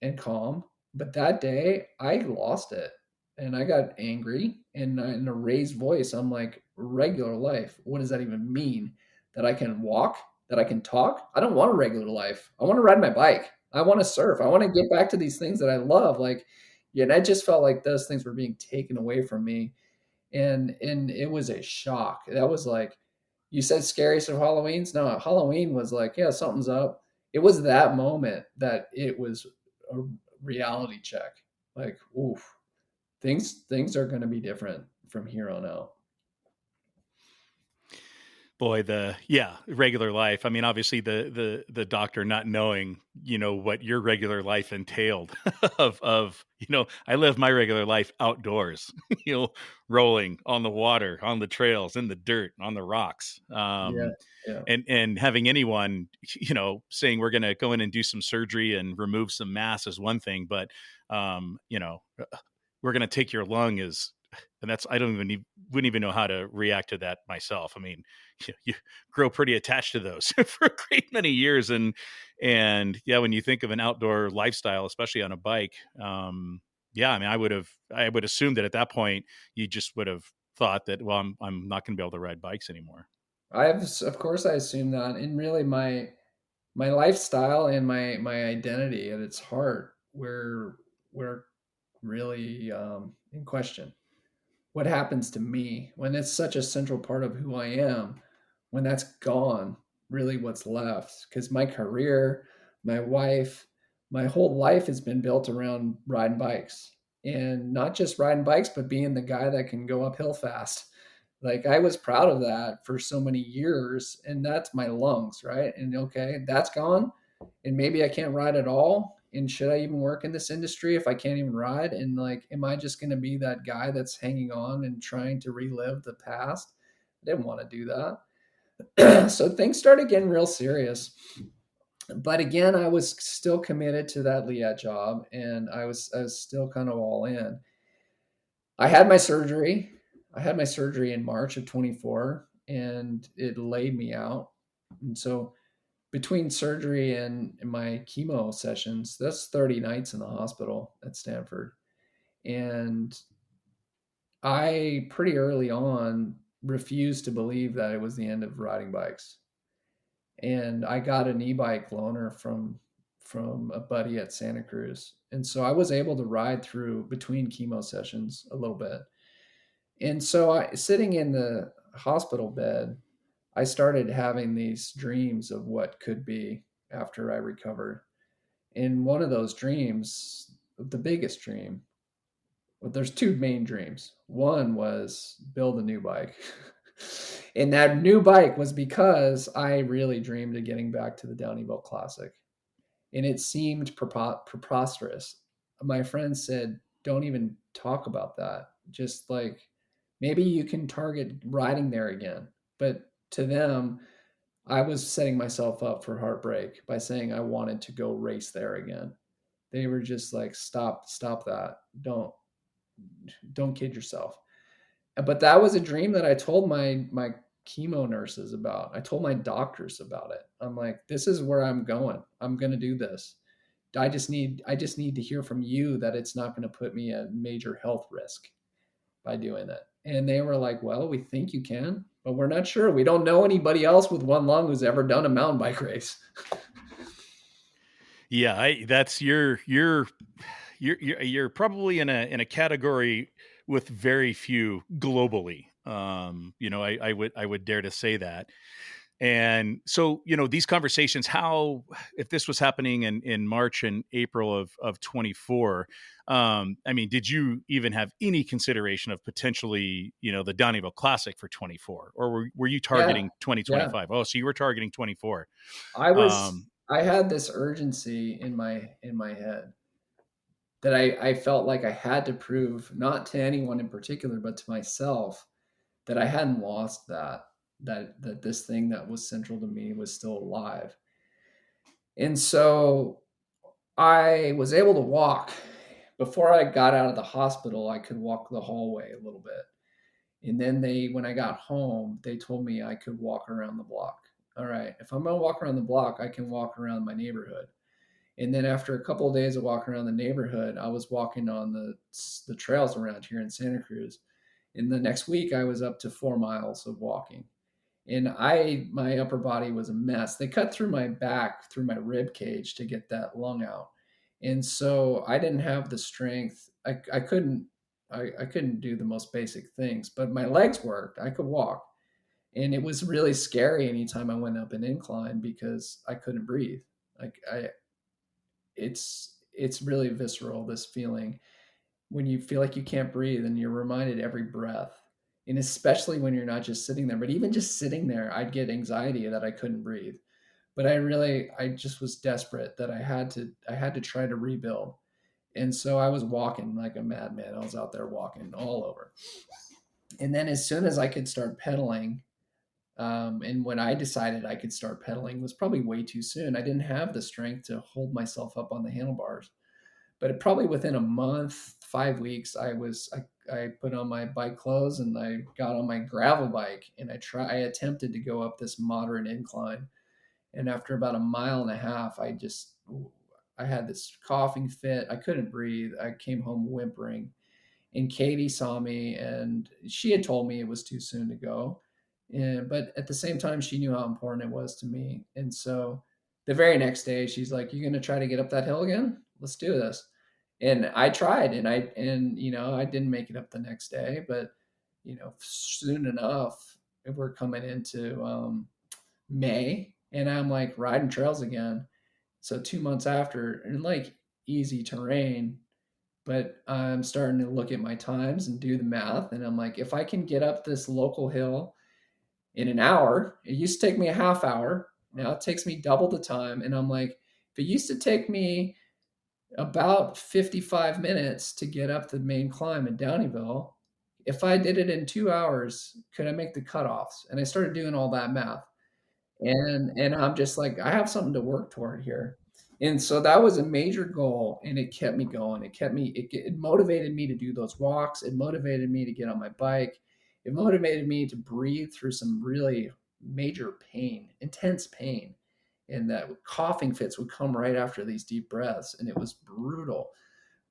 and calm. But that day I lost it and I got angry and in a raised voice, I'm like, regular life. What does that even mean? That I can walk, that I can talk? I don't want a regular life. I want to ride my bike. I want to surf. I want to get back to these things that I love. Like, yeah, and I just felt like those things were being taken away from me. And it was a shock. That was like, you said scariest of Halloweens? No, Halloween was like, yeah, something's up. It was that moment that it was a reality check. Like, oof, things are going to be different from here on out. Boy, the regular life. I mean, obviously the doctor not knowing, what your regular life entailed of, I live my regular life outdoors, rolling on the water, on the trails, in the dirt, on the rocks. Yeah, yeah. And having anyone, saying we're going to go in and do some surgery and remove some mass is one thing, but we're going to take your lung is, and that's, I don't even wouldn't even know how to react to that myself. I mean, you grow pretty attached to those for a great many years. And yeah, when you think of an outdoor lifestyle, especially on a bike, yeah, I mean, I would assume that at that point you just would have thought that, well, I'm not going to be able to ride bikes anymore. Of course, I assume that, and really, my lifestyle and my identity at its heart were really in question. what happens to me when it's such a central part of who I am. When that's gone, really what's left? Because my career, my wife, my whole life has been built around riding bikes, and not just riding bikes, but being the guy that can go uphill fast. Like, I was proud of that for so many years, and that's my lungs, right? And okay, that's gone, and maybe I can't ride at all. And should I even work in this industry if I can't even ride? And like, am I just going to be that guy that's hanging on and trying to relive the past? I didn't want to do that. So things started getting real serious. But again, I was still committed to that Liat job, and I was still kind of all in. I had my surgery. I had my surgery in March of 24, and it laid me out. And so between surgery and my chemo sessions, that's 30 nights in the hospital at Stanford. And I pretty early on refused to believe that it was the end of riding bikes. And I got an e-bike loaner from a buddy at Santa Cruz. And so I was able to ride through between chemo sessions a little bit. And so sitting in the hospital bed, I started having these dreams of what could be after I recovered. In one of those dreams, the biggest dream, well, there's two main dreams. One was build a new bike. And that new bike was because I really dreamed of getting back to the Downeyville Classic. And it seemed preposterous. My friend said, don't even talk about that. Just like, maybe you can target riding there again. But to them, I was setting myself up for heartbreak by saying I wanted to go race there again. They were just like, stop that. Don't kid yourself. But that was a dream that I told my chemo nurses about. I told my doctors about it. I'm like, this is where I'm going. I'm going to do this. I just need to hear from you that it's not going to put me at major health risk by doing it. And they were like, well, we think you can, but we're not sure. We don't know anybody else with one lung who's ever done a mountain bike race. Yeah, that's you're probably in a category with very few globally. I would dare to say that. And so, these conversations, how, if this was happening in March and April of 24, I mean, did you even have any consideration of potentially, the Downeyville Classic for 24, or were you Yeah, targeting yeah. 2025? Oh, so you were targeting 24. I was. Um, I had this urgency in my head that I felt like I had to prove, not to anyone in particular, but to myself, that I hadn't lost that this thing that was central to me was still alive. And so I was able to walk. Before I got out of the hospital, I could walk the hallway a little bit. And then when I got home, they told me I could walk around the block. All right, if I'm going to walk around the block, I can walk around my neighborhood. And then after a couple of days of walking around the neighborhood, I was walking on the trails around here in Santa Cruz. And the next week, I was up to 4 miles of walking. And my upper body was a mess. They cut through my back, through my rib cage to get that lung out. And so I didn't have the strength. I couldn't do the most basic things, but my legs worked. I could walk. And it was really scary anytime I went up an incline because I couldn't breathe. Like it's really visceral, this feeling when you feel like you can't breathe and you're reminded every breath. And especially when you're not just sitting there, but even just sitting there, I'd get anxiety that I couldn't breathe. But I just was desperate that I had to try to rebuild. And so I was walking like a madman. I was out there walking all over. And then as soon as I could start pedaling, and when I decided I could start pedaling was probably way too soon. I didn't have the strength to hold myself up on the handlebars. But probably within a month, 5 weeks, I put on my bike clothes and I got on my gravel bike and I attempted to go up this moderate incline. And after about a mile and a half, I had this coughing fit. I couldn't breathe. I came home whimpering. And Katie saw me and she had told me it was too soon to go. But at the same time, she knew how important it was to me. And so the very next day, she's like, "You going to try to get up that hill again? Let's do this." And I tried, and I didn't make it up the next day, but soon enough, we're coming into May, and I'm like riding trails again. So 2 months after, and like easy terrain, but I'm starting to look at my times and do the math. And I'm like, if I can get up this local hill in an hour, it used to take me a half hour. Now it takes me double the time. And I'm like, if it used to take me about 55 minutes to get up the main climb in Downeyville, if I did it in 2 hours, could I make the cutoffs? And I started doing all that math. And I'm just like, I have something to work toward here. And so that was a major goal, and it kept me going. It motivated me to do those walks. It motivated me to get on my bike. It motivated me to breathe through some really major pain, intense pain. And that coughing fits would come right after these deep breaths, and it was brutal.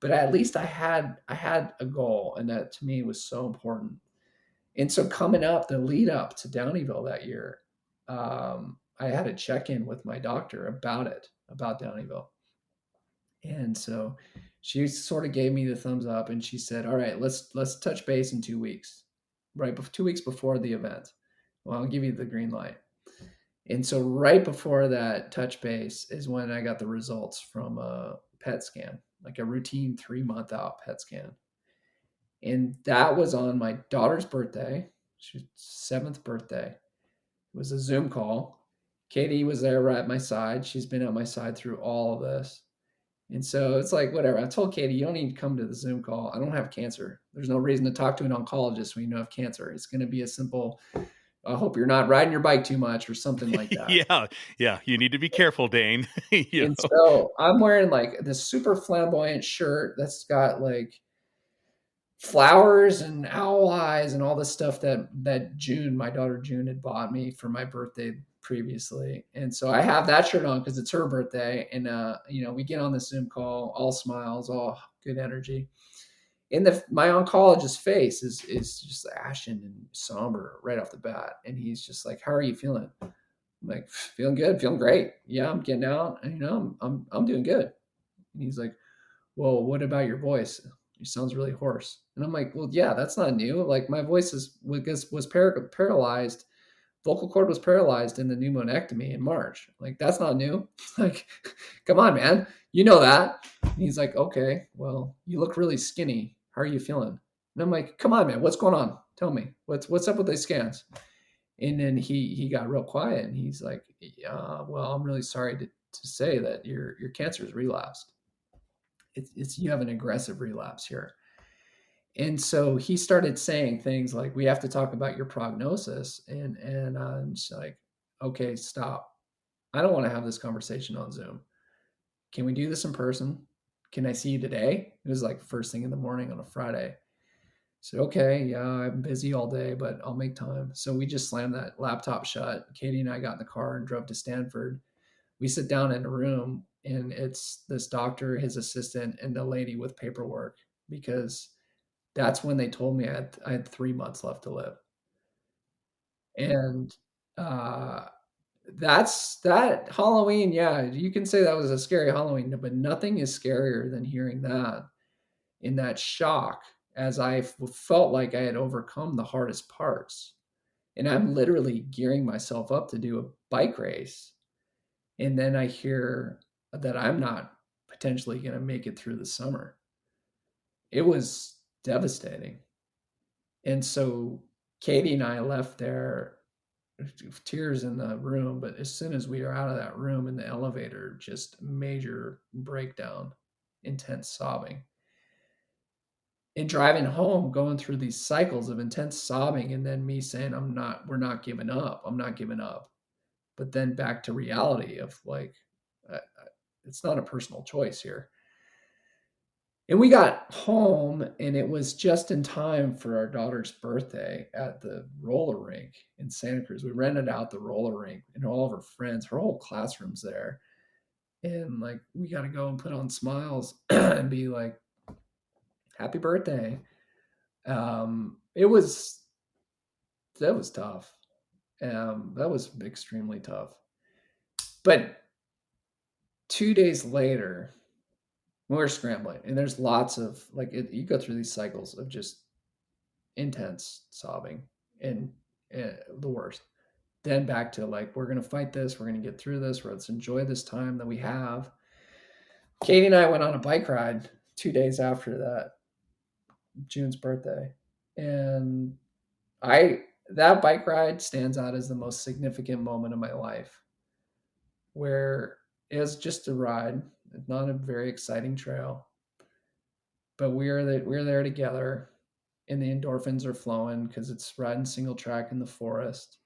But at least I had a goal, and that to me was so important. And so coming up, the lead up to Downeyville that year, I had a check in with my doctor about Downeyville. And so she sort of gave me the thumbs up, and she said, "All right, let's touch base in 2 weeks, right? 2 weeks before the event. Well, I'll give you the green light." And so right before that touch base is when I got the results from a PET scan, like a routine 3 month out PET scan. And that was on my daughter's birthday. She's seventh birthday. It was a Zoom call. Katie was there right at my side. She's been at my side through all of this. And so it's like, whatever. I told Katie, you don't need to come to the Zoom call. I don't have cancer. There's no reason to talk to an oncologist when you don't have cancer. It's going to be a simple, I hope you're not riding your bike too much or something like that. Yeah. You need to be careful, Dain. And so I'm wearing like this super flamboyant shirt that's got like flowers and owl eyes and all this stuff that June, my daughter June, had bought me for my birthday previously. And so I have that shirt on because it's her birthday. And we get on the Zoom call, all smiles, all good energy. And my oncologist's face is just ashen and somber right off the bat. And he's just like, "How are you feeling?" I'm like, "Feeling good, feeling great. Yeah, I'm getting out, and I'm doing good." And he's like, "Well, what about your voice? It sounds really hoarse." And I'm like, "Well, yeah, that's not new. Like my voice was paralyzed. Vocal cord was paralyzed in the pneumonectomy in March. Like that's not new. Like, come on, man, you know that." And he's like, "Okay, well, you look really skinny. How are you feeling?" And I'm like, "Come on, man, what's going on? Tell me what's up with these scans." And then he got real quiet, and he's like, "Yeah, well, I'm really sorry to say that your cancer has relapsed. It's you have an aggressive relapse here." And so he started saying things like, "We have to talk about your prognosis." And I'm just like, "Okay, stop. I don't want to have this conversation on Zoom. Can we do this in person? Can I see you today?" It was like first thing in the morning on a Friday. I said, "Okay, yeah, I'm busy all day, but I'll make time." So we just slammed that laptop shut. Katie and I got in the car and drove to Stanford. We sit down in a room, and it's this doctor, his assistant, and the lady with paperwork, because that's when they told me I had 3 months left to live. And uh, that's that Halloween. Yeah, you can say that was a scary Halloween, but nothing is scarier than hearing that in that shock, as I felt like I had overcome the hardest parts. And I'm literally gearing myself up to do a bike race. And then I hear that I'm not potentially going to make it through the summer. It was devastating. And so Katie and I left there, tears in the room. But as soon as we were out of that room in the elevator, just major breakdown, intense sobbing. And driving home, going through these cycles of intense sobbing, and then me saying, we're not giving up. I'm not giving up. But then back to reality of like, uh, it's not a personal choice here. And we got home, and it was just in time for our daughter's birthday at the roller rink in Santa Cruz. We rented out the roller rink, and all of her friends, her whole classroom's there. And like, we got to go and put on smiles and be like, "Happy birthday." That was tough. That was extremely tough. But 2 days later, we're scrambling, and there's lots of like you go through these cycles of just intense sobbing and the worst. Then back to like, we're going to fight this. We're going to get through this. Let's enjoy this time that we have. Katie and I went on a bike ride 2 days after that, June's birthday. And that bike ride stands out as the most significant moment of my life, where it was just a ride, not a very exciting trail, but we're there together, and the endorphins are flowing because it's riding single track in the forest.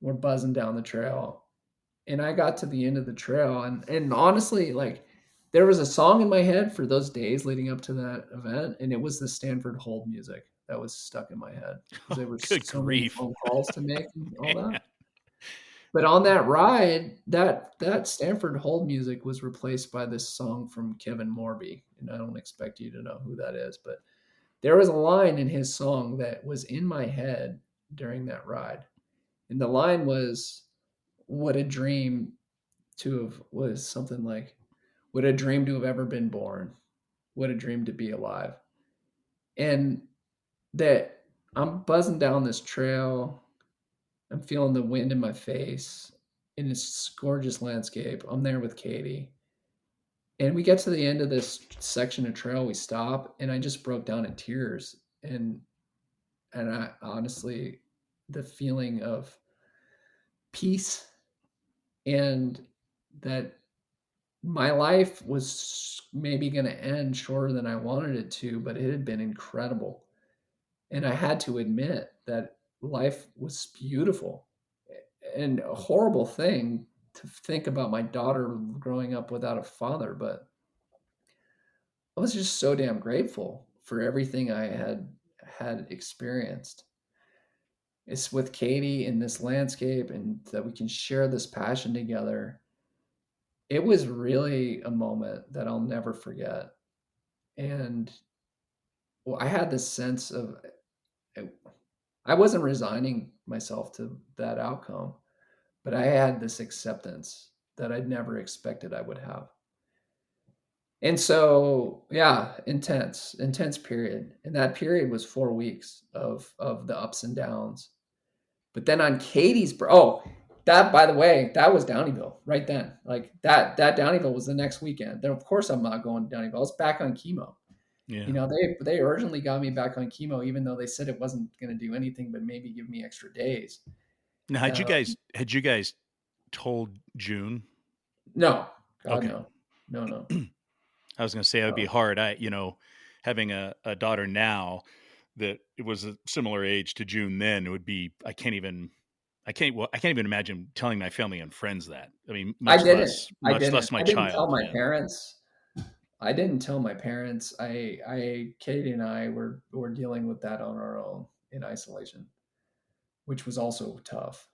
We're buzzing down the trail, and I got to the end of the trail, and honestly, like, there was a song in my head for those days leading up to that event, and it was the Stanford Hold music that was stuck in my head because Oh, there were good so many grief. phone calls to make and all Man. that. But on that ride, that Stanford Hold music was replaced by this song from Kevin Morby, and I don't expect you to know who that is, but there was a line in his song that was in my head during that ride, and the line was, "What a dream to have," was something like, "What a dream to have ever been born. What a dream to be alive." And that I'm buzzing down this trail. I'm feeling the wind in my face in this gorgeous landscape. I'm there with Katie. And we get to the end of this section of trail, we stop, and I just broke down in tears. And I honestly, the feeling of peace, and that my life was maybe going to end shorter than I wanted it to, but it had been incredible. And I had to admit that life was beautiful, and a horrible thing to think about my daughter growing up without a father. But I was just so damn grateful for everything I had experienced. It's with Katie in this landscape, and that we can share this passion together. It was really a moment that I'll never forget. And well, I had this sense of, I wasn't resigning myself to that outcome, but I had this acceptance that I'd never expected I would have. And so, yeah, intense period. And that period was 4 weeks of the ups and downs. But then on that, by the way, that was Downeyville right then. Like that Downeyville was the next weekend. Then of course I'm not going to Downeyville. I was back on chemo. Yeah. You know, they urgently got me back on chemo, even though they said it wasn't going to do anything but maybe give me extra days. Now, Uh, had you guys told June? no, God, Okay. no, no, no. I was going to say it would be No. hard. Having a daughter now that it was a similar age to June then, it would be, I can't even imagine telling my family and friends that. I mean, I much didn't. less, I much didn't. less my I didn't tell child. my Yeah. parents. I didn't tell my parents. Katie and I were dealing with that on our own in isolation, which was also tough.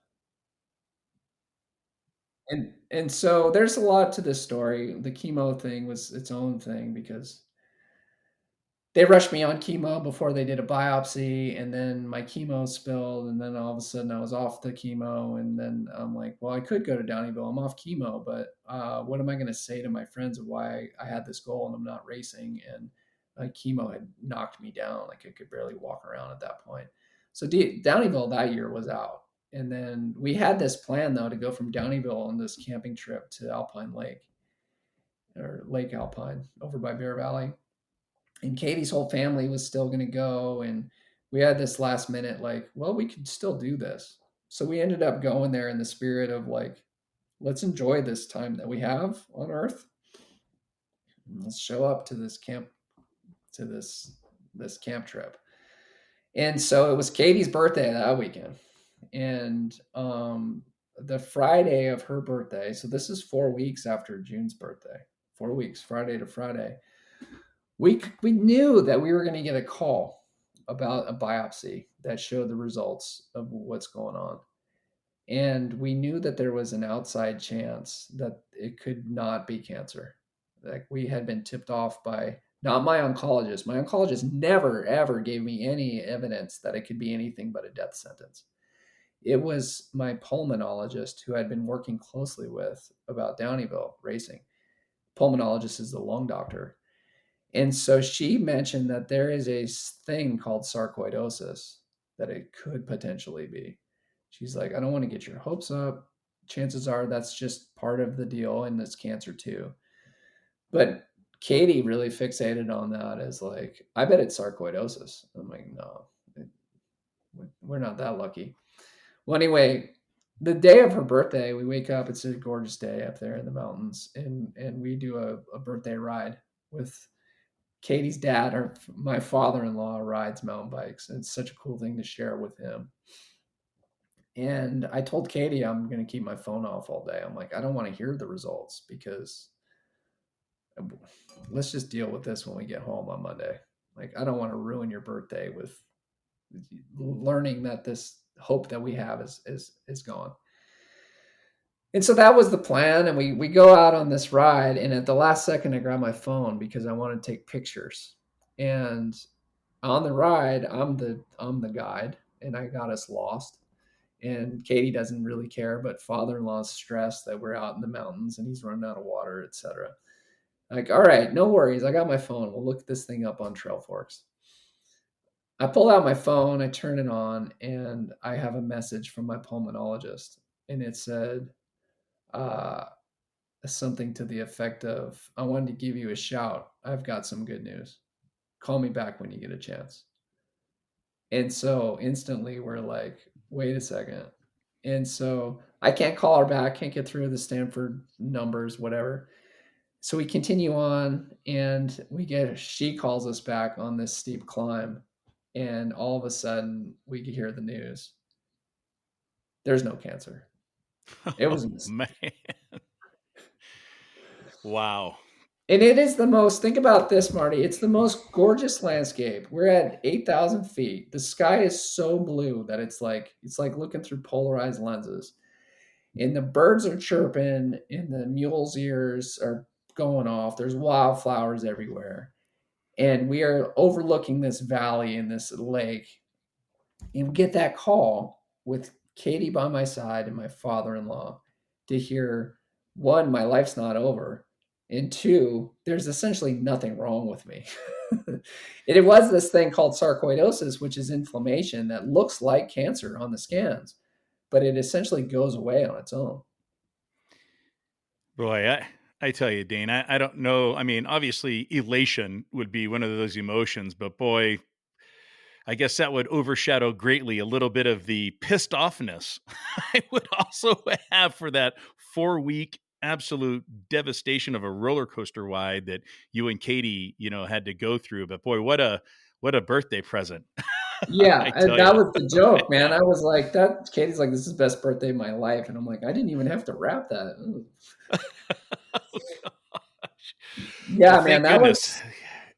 And so there's a lot to this story. The chemo thing was its own thing because they rushed me on chemo before they did a biopsy, and then my chemo spilled, and then all of a sudden I was off the chemo, and then I'm like, well, I could go to Downeyville. I'm off chemo, but what am I going to say to my friends of why I had this goal and I'm not racing? And my chemo had knocked me down, like I could barely walk around at that point. So Downeyville that year was out, and then we had this plan though to go from Downeyville on this camping trip to Alpine Lake, or Lake Alpine over by Bear Valley, and Katie's whole family was still going to go. And we had this last minute, like, well, we could still do this. So we ended up going there in the spirit of like, let's enjoy this time that we have on Earth. And let's show up to this camp, to this camp trip. And so it was Katie's birthday that weekend. And the Friday of her birthday, so this is 4 weeks after June's birthday, 4 weeks, Friday to Friday, we knew that we were going to get a call about a biopsy that showed the results of what's going on. And we knew that there was an outside chance that it could not be cancer. Like, we had been tipped off by not my oncologist. My oncologist never, ever gave me any evidence that it could be anything but a death sentence. It was my pulmonologist, who I'd been working closely with about Downeyville racing. Pulmonologist is the lung doctor. And so she mentioned that there is a thing called sarcoidosis that it could potentially be. She's like, I don't want to get your hopes up. Chances are that's just part of the deal, and it's cancer too. But Katie really fixated on that as like, I bet it's sarcoidosis. I'm like, no, we're not that lucky. Well, anyway, the day of her birthday, we wake up. It's a gorgeous day up there in the mountains, and we do a birthday ride with Katie's dad, or my father-in-law, rides mountain bikes. And it's such a cool thing to share with him. And I told Katie I'm going to keep my phone off all day. I'm like, I don't want to hear the results because let's just deal with this when we get home on Monday. Like, I don't want to ruin your birthday with learning that this hope that we have is gone. And so that was the plan. And we go out on this ride. And at the last second, I grab my phone because I want to take pictures. And on the ride, I'm the guide, and I got us lost. And Katie doesn't really care, but father-in-law's stressed that we're out in the mountains and he's running out of water, etc. Like, all right, no worries. I got my phone. We'll look this thing up on Trail Forks. I pull out my phone, I turn it on, and I have a message from my pulmonologist. And it said uh, something to the effect of, I wanted to give you a shout. I've got some good news. Call me back when you get a chance. And so instantly we're like, wait a second. And so I can't call her back, can't get through the Stanford numbers, whatever. So we continue on, and she calls us back on this steep climb. And all of a sudden we hear the news. There's no cancer. It was a Oh, man. mistake. Wow. And it is the most, think about this, Marty. It's the most gorgeous landscape. We're at 8,000 feet. The sky is so blue that it's like looking through polarized lenses. And the birds are chirping, and the mule's ears are going off. There's wildflowers everywhere. And we are overlooking this valley and this lake. And we get that call with Katie by my side and my father-in-law to hear, one, my life's not over, and two, there's essentially nothing wrong with me. And it was this thing called sarcoidosis, which is inflammation that looks like cancer on the scans, but it essentially goes away on its own. Boy, I tell you, Dane, I don't know. I mean, obviously, elation would be one of those emotions, but boy, I guess that would overshadow greatly a little bit of the pissed offness I would also have for that 4 week absolute devastation of a roller coaster ride that you and Katie, had to go through. But boy, what a birthday present. Yeah, I and tell that you. was the joke, man. I was like, that Katie's like, this is the best birthday of my life. And I'm like, I didn't even have to wrap that. Ooh. Oh, gosh. Well, Yeah, man, thank that goodness. was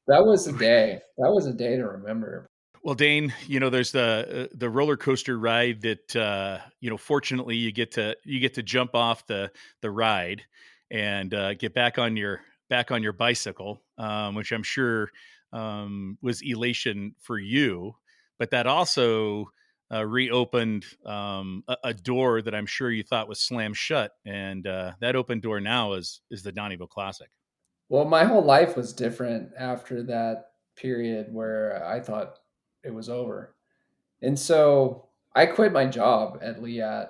that was a day. That was a day to remember. Well, Dane, there's the roller coaster ride that fortunately you get to jump off the ride and get back on your bicycle, which I'm sure was elation for you. But that also reopened a door that I'm sure you thought was slammed shut, and that open door now is the Donnieville Classic. Well, my whole life was different after that period where I thought it was over. And so I quit my job at Liat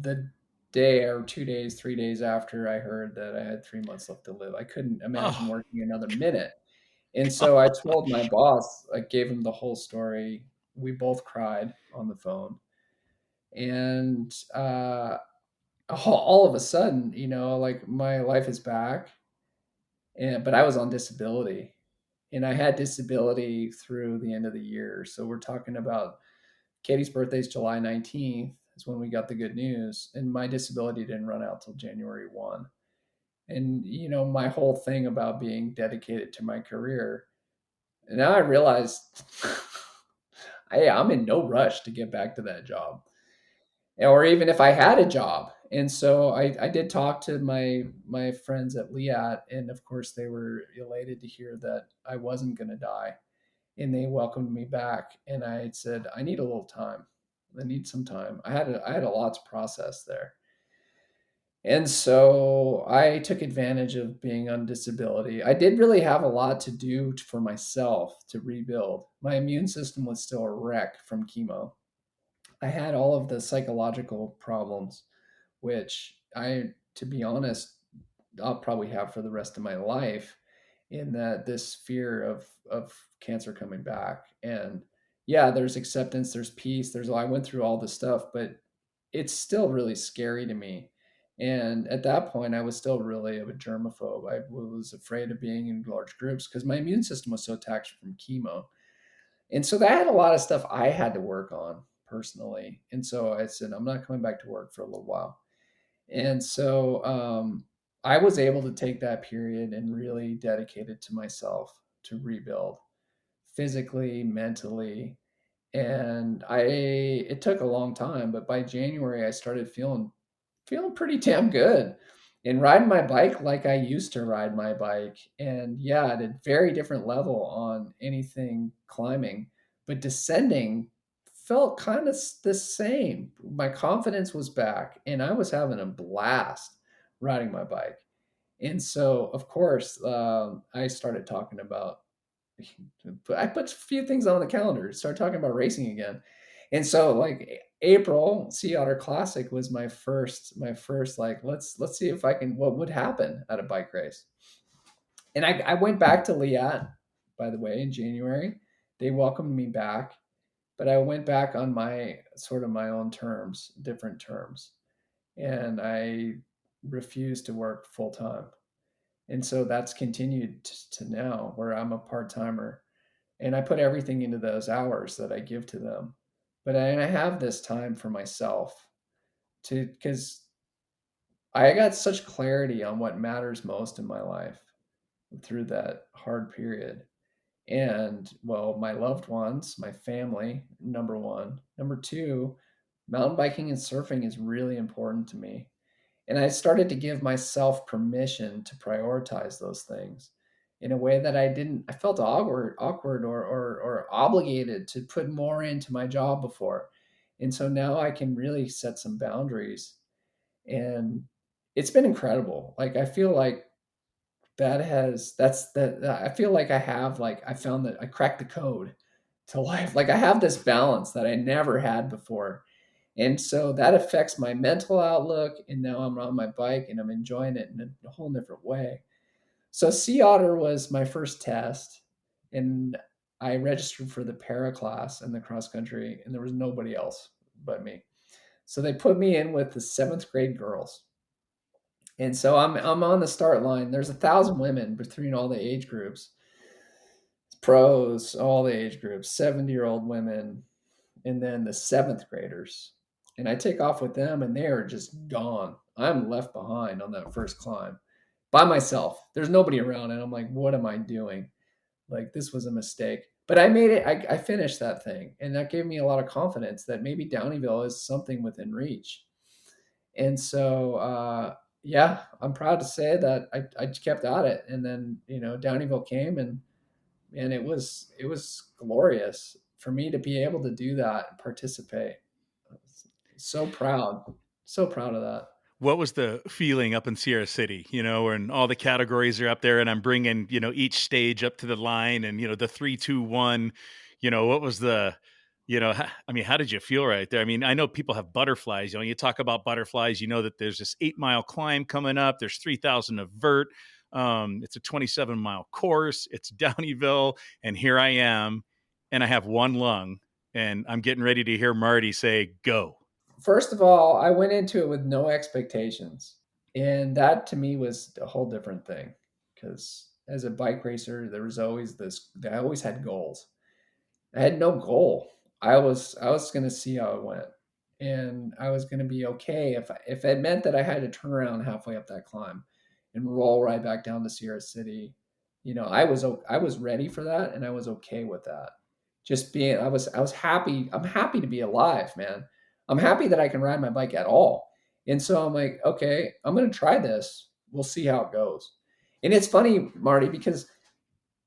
the day or 2 days, 3 days after I heard that I had 3 months left to live. I couldn't imagine Oh working another minute. And so I told my gosh. boss, I gave him the whole story. We both cried on the phone. And all of a sudden, like my life is back. But I was on disability, and I had disability through the end of the year. So we're talking about Katie's birthday is July 19th is when we got the good news, and my disability didn't run out till January 1. And my whole thing about being dedicated to my career, and now I realized I'm in no rush to get back to that job, or even if I had a job. And so I did talk to my friends at Liat, and of course they were elated to hear that I wasn't going to die, and they welcomed me back. And I said, I need a little time. I need some time. I had a lot to process there. And so I took advantage of being on disability. I did really have a lot to do for myself to rebuild. My immune system was still a wreck from chemo. I had all of the psychological problems, which to be honest, I'll probably have for the rest of my life, in that this fear of cancer coming back. And yeah, there's acceptance, there's peace, I went through all this stuff, but it's still really scary to me. And at that point, I was still really of a germaphobe. I was afraid of being in large groups because my immune system was so taxed from chemo. And so that had a lot of stuff I had to work on personally. And so I said, I'm not coming back to work for a little while. And so I was able to take that period and really dedicate it to myself to rebuild physically, mentally. And it took a long time, but by January, I started feeling pretty damn good and riding my bike like I used to ride my bike. And yeah, at a very different level on anything climbing, but descending felt kind of the same. My confidence was back and I was having a blast riding my bike. And so, of course, I started talking about, I put a few things on the calendar, started talking about racing again. And so like April Sea Otter Classic was my first like let's see if I can what would happen at a bike race. And I went back to Liat, by the way, in January. They welcomed me back, but I went back on my sort of my own terms, different terms. And I refused to work full time. And so that's continued to now where I'm a part timer and I put everything into those hours that I give to them. But I have this time for myself to because I got such clarity on what matters most in my life through that hard period. And well, my loved ones, my family, number one. Number two, mountain biking and surfing is really important to me. And I started to give myself permission to prioritize those things in a way that I felt awkward or obligated to put more into my job before. And so now I can really set some boundaries. And it's been incredible. Like, I feel like I feel like I found that I cracked the code to life. Like, I have this balance that I never had before, and so that affects my mental outlook. And now I'm on my bike and I'm enjoying it in a whole different way. So Sea Otter was my first test, and I registered for the para class and the cross country, and there was nobody else but me. So they put me in with the seventh grade girls. And so I'm on the start line. There's 1,000 women between all the age groups, pros, all the age groups, 70-year-old women, and then the seventh graders. And I take off with them and they are just gone. I'm left behind on that first climb by myself. There's nobody around. And I'm like, what am I doing? Like, this was a mistake. But I made it. I finished that thing. And that gave me a lot of confidence that maybe Downeyville is something within reach. And so, yeah, I'm proud to say that I kept at it. And then, Downeyville came, and it was glorious for me to be able to do that and participate. So proud, so proud of that. What was the feeling up in Sierra City, when all the categories are up there and I'm bringing, each stage up to the line and, the 3, 2, 1, what was I mean, how did you feel right there? I mean, I know people have butterflies, you talk about butterflies, that there's this 8-mile climb coming up. There's 3,000 of vert. It's a 27-mile course. It's Downeyville. And here I am, and I have one lung, and I'm getting ready to hear Marty say, go. First of all, I went into it with no expectations. And that to me was a whole different thing. Because as a bike racer, there was always I always had goals. I had no goal. I was going to see how it went. And I was going to be okay if it meant that I had to turn around halfway up that climb and roll right back down to Sierra City. I was ready for that and I was okay with that. Just being I was happy. I'm happy to be alive, man. I'm happy that I can ride my bike at all. And so I'm like, okay, I'm going to try this. We'll see how it goes. And it's funny, Marty, because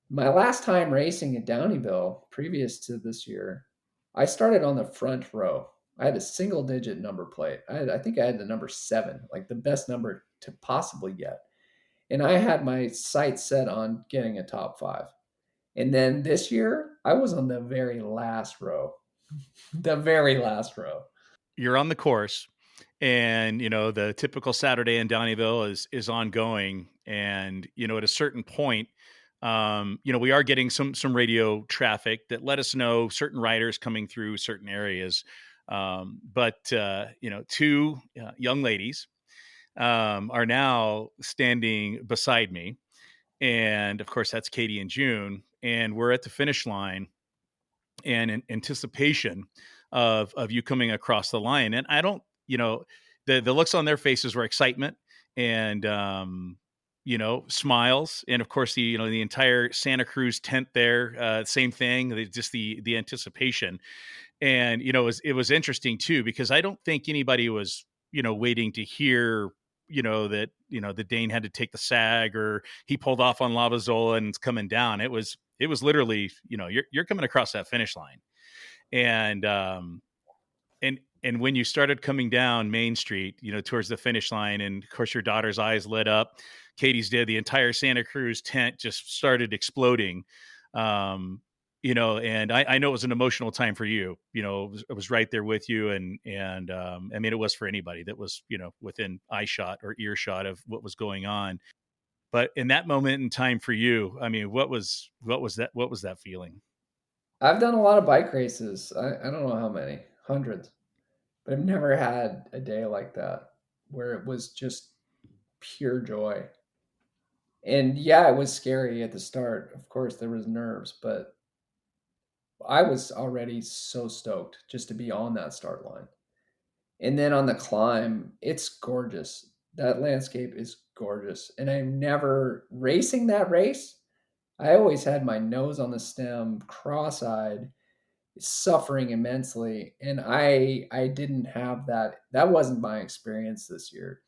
my last time racing at Downeyville, previous to this year, I started on the front row. I had a single digit number plate. I think I had the number 7, like the best number to possibly get. And I had my sights set on getting a top 5. And then this year, I was on the very last row. The very last row. You're on the course, and the typical Saturday in Downeyville is ongoing, and at a certain point, we are getting some radio traffic that let us know certain riders coming through certain areas. But two young ladies are now standing beside me, and of course that's Katie and June, and we're at the finish line, and in anticipation of you coming across the line. And I don't, the looks on their faces were excitement and smiles, and of course the entire Santa Cruz tent there, same thing. Just the anticipation, and it was interesting too, because I don't think anybody was waiting to hear that the Dain had to take the sag, or he pulled off on Lavazola and it's coming down. It was literally, you're coming across that finish line. And and when you started coming down Main Street, towards the finish line, and of course your daughter's eyes lit up, Katie's did, the entire Santa Cruz tent just started exploding. And I know it was an emotional time for you. It was right there with you, and I mean, it was for anybody that was within eyeshot or earshot of what was going on. But in that moment in time for you, I mean, what was that feeling? I've done a lot of bike races. I don't know how many, hundreds, but I've never had a day like that where it was just pure joy. And yeah, it was scary at the start. Of course, there was nerves, but I was already so stoked just to be on that start line. And then on the climb, it's gorgeous. That landscape is gorgeous. And I'm never racing that race. I always had my nose on the stem, cross-eyed, suffering immensely, and I didn't have that. That wasn't my experience this year.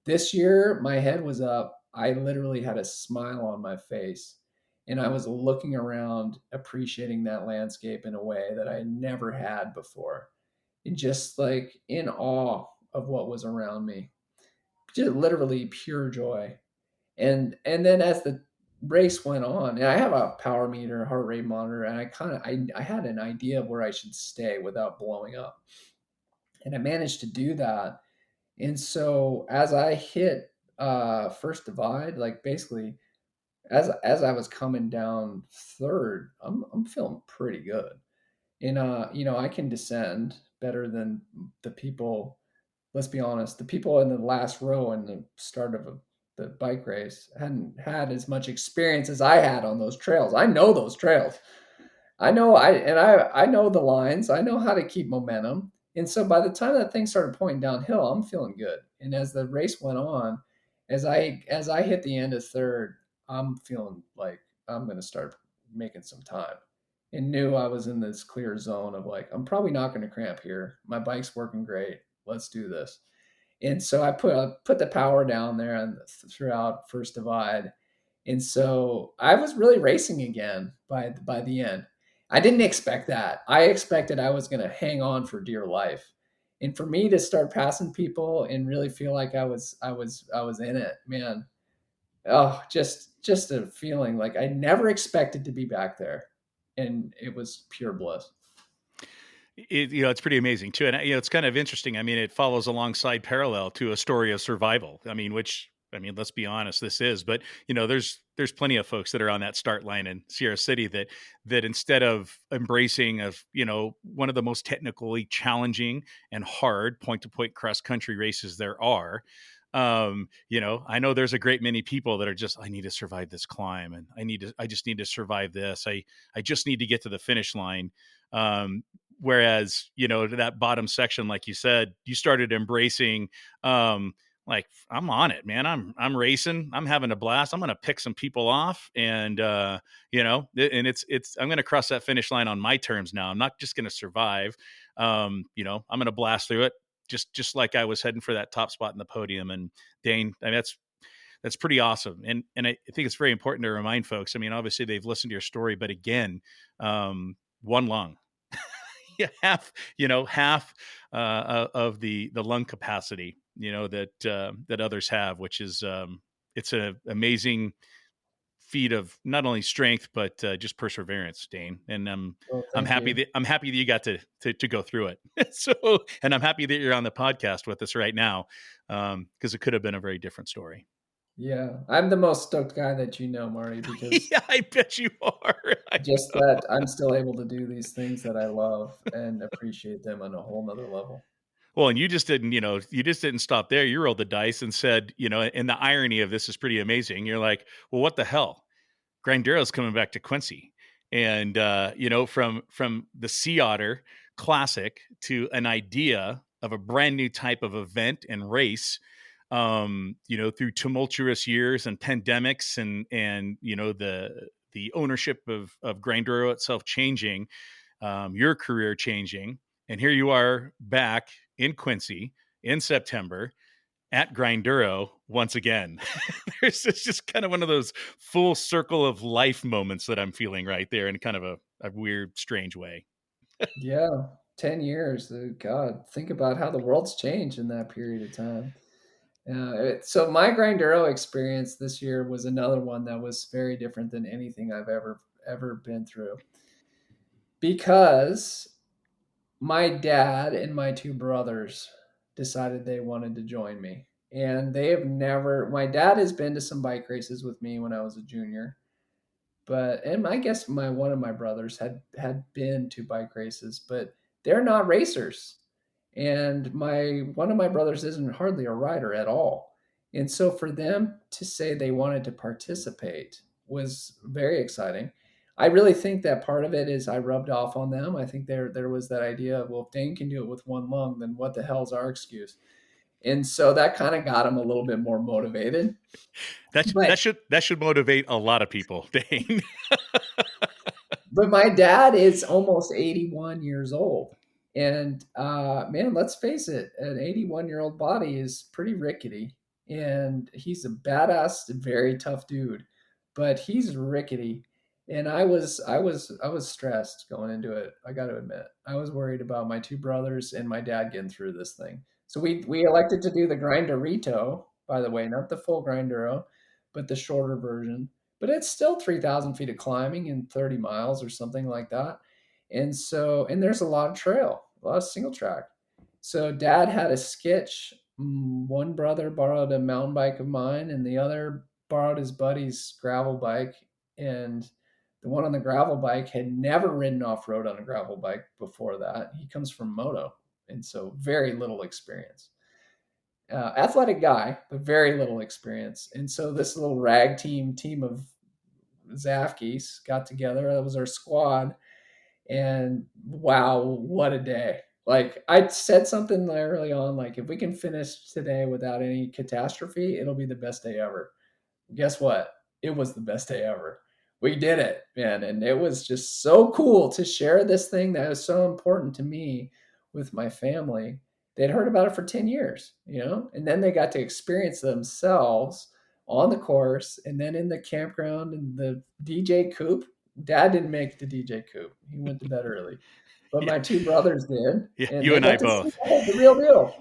This year my head was up. I literally had a smile on my face, and I was looking around appreciating that landscape in a way that I never had before, and just like in awe of what was around me, just literally pure joy. And then as the race went on, and I have a power meter, heart rate monitor, and I had an idea of where I should stay without blowing up, and I managed to do that. And so as I hit first divide, like basically as I was coming down third, I'm feeling pretty good. And I can descend better than the people. Let's be honest, the people in the last row in the start of the bike race hadn't had as much experience as I had on those trails. I know those trails. I know the lines. I know how to keep momentum. And so by the time that thing started pointing downhill, I'm feeling good. And as the race went on, as I hit the end of third, I'm feeling like I'm going to start making some time. And knew I was in this clear zone of like, I'm probably not going to cramp here. My bike's working great. Let's do this. And so I put the power down there and throughout first divide. And so I was really racing again by the end. I didn't expect that. I expected I was going to hang on for dear life. And for me to start passing people and really feel like I was in it, man. Oh, just a feeling like I never expected to be back there, and it was pure bliss. It's pretty amazing too, and it's kind of interesting. I mean, it follows alongside parallel to a story of survival. I mean, let's be honest, this is. But there's plenty of folks that are on that start line in Sierra City that instead of embracing of one of the most technically challenging and hard point to point cross country races there are. I know there's a great many people that are just, I need to survive this climb, and I just need to survive this. I just need to get to the finish line. Whereas, to that bottom section, like you said, you started embracing, like, I'm on it, man. I'm racing. I'm having a blast. I'm going to pick some people off, and and I'm going to cross that finish line on my terms now. I'm not just going to survive. I'm going to blast through it, just like I was heading for that top spot in the podium. And Dain, I mean, that's pretty awesome. And I think it's very important to remind folks. I mean, obviously they've listened to your story, but again, one lung. yeah, half of the lung capacity, that others have, which is it's an amazing feat of not only strength but just perseverance, Dane. And Well, I'm thank happy you. that you got to go through it. So, and I'm happy that you're on the podcast with us right now, because it could have been a very different story. Yeah, I'm the most stoked guy that you know, Marty, because Yeah, I bet you are. I just know. that I'm still able to do these things that I love and appreciate them on a whole nother level. Well, and you just didn't stop there. You rolled the dice and said, and the irony of this is pretty amazing. You're like, well, what the hell? Grinduro's coming back to Quincy, and from the Sea Otter Classic to an idea of a brand new type of event and race. Through tumultuous years and pandemics, and the ownership of Grinduro itself changing, your career changing, and here you are back in Quincy in September at Grinduro once again. It's just kind of one of those full circle of life moments that I'm feeling right there in kind of a weird, strange way. Yeah, 10 years. God, think about how the world's changed in that period of time. So my Grinduro experience this year was another one that was very different than anything I've ever been through because my dad and my two brothers decided they wanted to join me. And they have never, my dad has been to some bike races with me when I was a junior, and I guess my one of my brothers had been to bike races, but they're not racers. And my one of my brothers isn't hardly a rider at all. And so for them to say they wanted to participate was very exciting. I really think that part of it is I rubbed off on them. I think there was that idea of, well, if Dane can do it with one lung, then what the hell's our excuse? And so that kind of got them a little bit more motivated. But That should motivate a lot of people, Dane. But my dad is almost 81 years old. And man, let's face it, an 81-year-old body is pretty rickety. And he's a badass, very tough dude, but he's rickety. And I was stressed going into it. I got to admit, I was worried about my two brothers and my dad getting through this thing. So we elected to do the Grindorito, by the way, not the full Grinduro, but the shorter version, but it's still 3,000 feet of climbing and 30 miles or something like that. And there's a lot of trail, a lot of single track. So dad had a sketch. One brother borrowed a mountain bike of mine, and the other borrowed his buddy's gravel bike. And the one on the gravel bike had never ridden off road on a gravel bike before that. He comes from moto, and so very little experience. Athletic guy, but very little experience. And so this little rag team of Zaffkes got together. That was our squad. And wow, what a day. Like I said something early on, like if we can finish today without any catastrophe, it'll be the best day ever. Guess what? It was the best day ever. We did it, man. And it was just so cool to share this thing that was so important to me with my family. They'd heard about it for 10 years, and then they got to experience themselves on the course and then in the campground and the DJ coop. Dad didn't make the DJ coop. He went to bed early. But Yeah, my two brothers did, yeah, and you they and I got to see both. the real deal.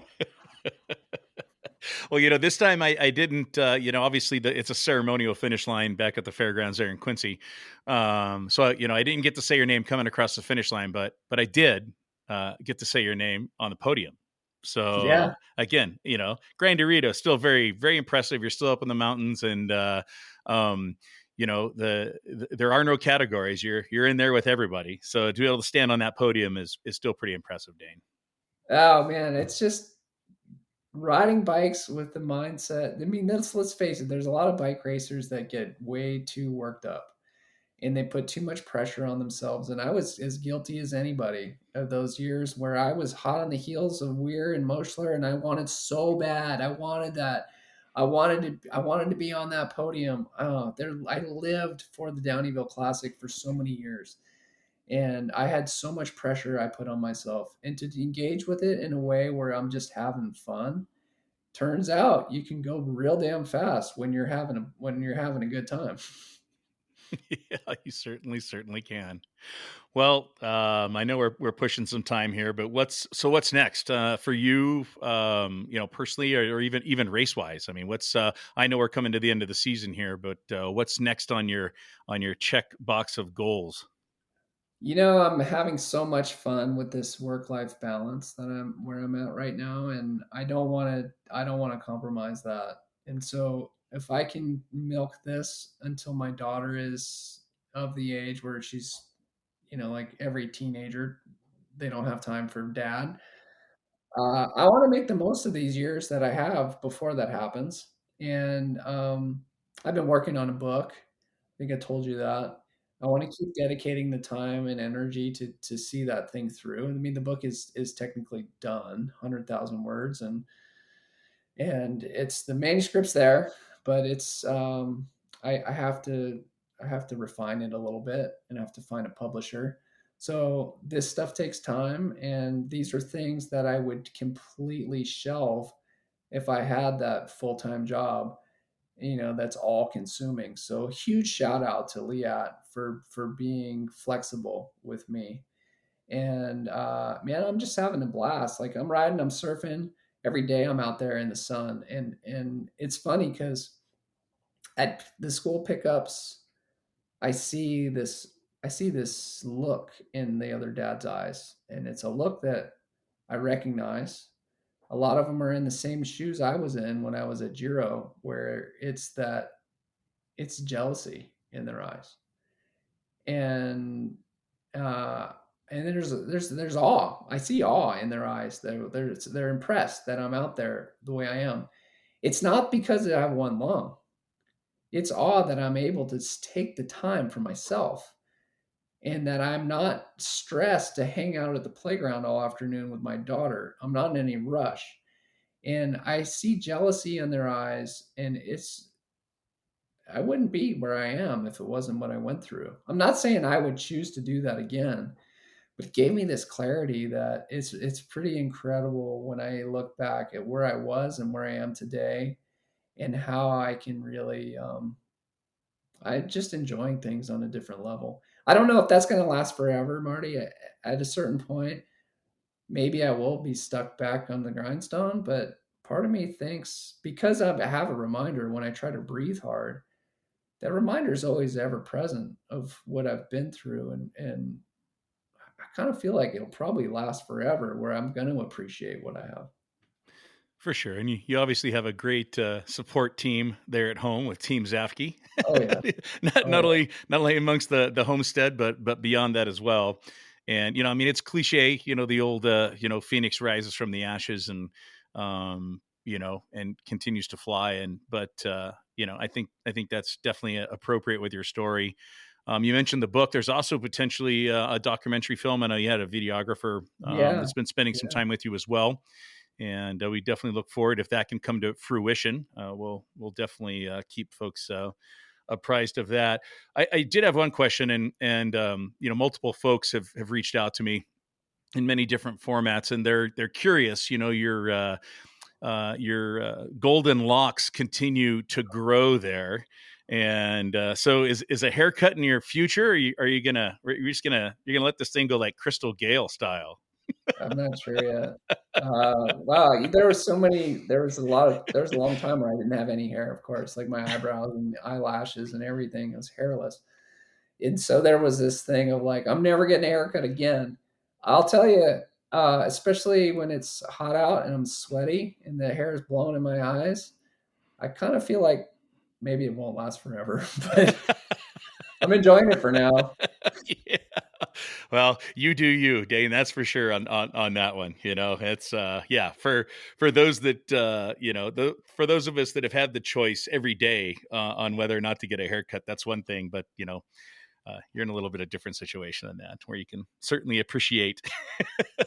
Well, this time I didn't, obviously it's a ceremonial finish line back at the fairgrounds there in Quincy. So, I didn't get to say your name coming across the finish line, but I did get to say your name on the podium. Yeah. So again, Grindorito, still very, very impressive. You're still up in the mountains, and, there are no categories. You're in there with everybody. So to be able to stand on that podium is still pretty impressive, Dane. Oh man, it's just riding bikes with the mindset. I mean, let's face it. There's a lot of bike racers that get way too worked up, and they put too much pressure on themselves. And I was as guilty as anybody of those years where I was hot on the heels of Weir and Moschler, and I wanted so bad. I wanted that. I wanted to be on that podium. Oh, there! I lived for the Downeyville Classic for so many years, and I had so much pressure I put on myself. And to engage with it in a way where I'm just having fun, turns out you can go real damn fast when you're having a good time. Yeah, you certainly can. Well, I know we're pushing some time here, but what's next for you? Personally, or even race wise. I mean, what's I know we're coming to the end of the season here, but what's next on your check box of goals? I'm having so much fun with this work-life balance that I'm where I'm at right now, and I don't want to compromise that. And so if I can milk this until my daughter is of the age where she's, like every teenager, they don't have time for dad. I want to make the most of these years that I have before that happens. And I've been working on a book. I think I told you that. I want to keep dedicating the time and energy to see that thing through. I mean, the book is technically done, 100,000 words, and it's the manuscript's there, but it's I have to refine it a little bit and I have to find a publisher. So this stuff takes time, and these are things that I would completely shelve if I had that full-time job, that's all consuming. So huge shout out to Liat for being flexible with me. And man, I'm just having a blast. Like I'm riding, I'm surfing every day. I'm out there in the sun, and it's funny because at the school pickups, I see this I see this look in the other dad's eyes, and it's a look that I recognize. A lot of them are in the same shoes I was in when I was at Giro, where it's jealousy in their eyes, and uh, and then there's awe. I see awe in their eyes. They're impressed that I'm out there the way I am. It's not because I have one lung. It's awe that I'm able to take the time for myself and that I'm not stressed to hang out at the playground all afternoon with my daughter. I'm not in any rush. And I see jealousy in their eyes, and I wouldn't be where I am if it wasn't what I went through. I'm not saying I would choose to do that again, but it gave me this clarity that it's pretty incredible when I look back at where I was and where I am today, and how I can really I just enjoying things on a different level. I don't know if that's going to last forever, Marty. At a certain point, maybe I will be stuck back on the grindstone, but part of me thinks because I have a reminder when I try to breathe hard, that reminder is always ever present of what I've been through, and I kind of feel like it'll probably last forever where I'm going to appreciate what I have. For sure, and you obviously have a great support team there at home with Team Zaffke. Oh yeah. not Oh not yeah. only not only amongst the homestead, but beyond that as well. And I mean, it's cliche, the old phoenix rises from the ashes, and and continues to fly. And but I think that's definitely appropriate with your story. You mentioned the book. There's also potentially a documentary film. I know you had a videographer Yeah. that's been spending some Yeah. time with you as well, and we definitely look forward if that can come to fruition. We'll definitely keep folks apprised of that. I did have one question, and multiple folks have reached out to me in many different formats, and they're curious. Your golden locks continue to grow there. And so, is a haircut in your future? You're gonna let this thing go like Crystal Gale style? I'm not sure yet. Wow, there was a long time where I didn't have any hair, of course, like my eyebrows and eyelashes and everything was hairless. And so there was this thing of like, I'm never getting a haircut again. I'll tell you, especially when it's hot out and I'm sweaty and the hair is blowing in my eyes, I kind of feel like maybe it won't last forever, but I'm enjoying it for now. Yeah. Well, you do you, Dane. That's for sure on that one. It's yeah, for those that for those of us that have had the choice every day on whether or not to get a haircut, that's one thing. But you're in a little bit of different situation than that, where you can certainly appreciate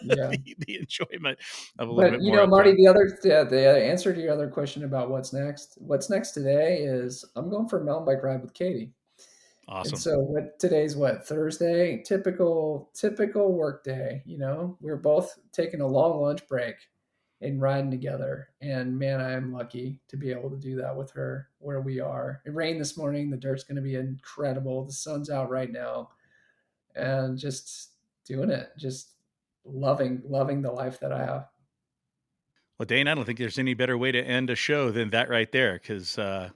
Yeah. the enjoyment of a little But bit more Marty, upfront. the answer to your other question about what's next. What's next today is I'm going for a mountain bike ride with Katie. And Awesome. so today's what, Thursday? Typical work day, We're both taking a long lunch break. and riding together. And man, I am lucky to be able to do that with her where we are. It rained this morning. The dirt's going to be incredible. The sun's out right now, and just doing it, just loving the life that I have. Well, Dain, I don't think there's any better way to end a show than that right there, because that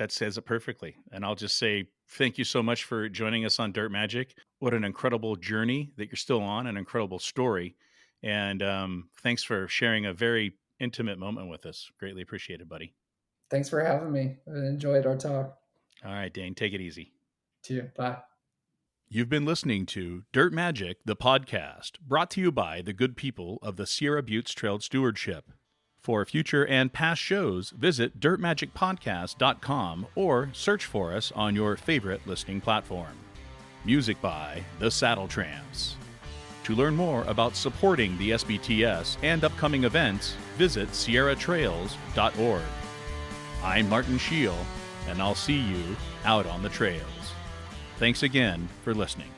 says it perfectly. And I'll just say thank you so much for joining us on Dirt Magic. What an incredible journey that you're still on, an incredible story, and thanks for sharing a very intimate moment with us. Greatly appreciated, buddy. Thanks for having me. I enjoyed our talk. All right, Dain, take it easy. To you. Bye. You've been listening to Dirt Magic, the podcast, brought to you by the good people of the Sierra Buttes Trail Stewardship. For future and past shows, visit dirtmagicpodcast.com or search for us on your favorite listening platform. Music by The Saddle Tramps. To learn more about supporting the SBTS and upcoming events, visit sierratrails.org. I'm Martin Scheel, and I'll see you out on the trails. Thanks again for listening.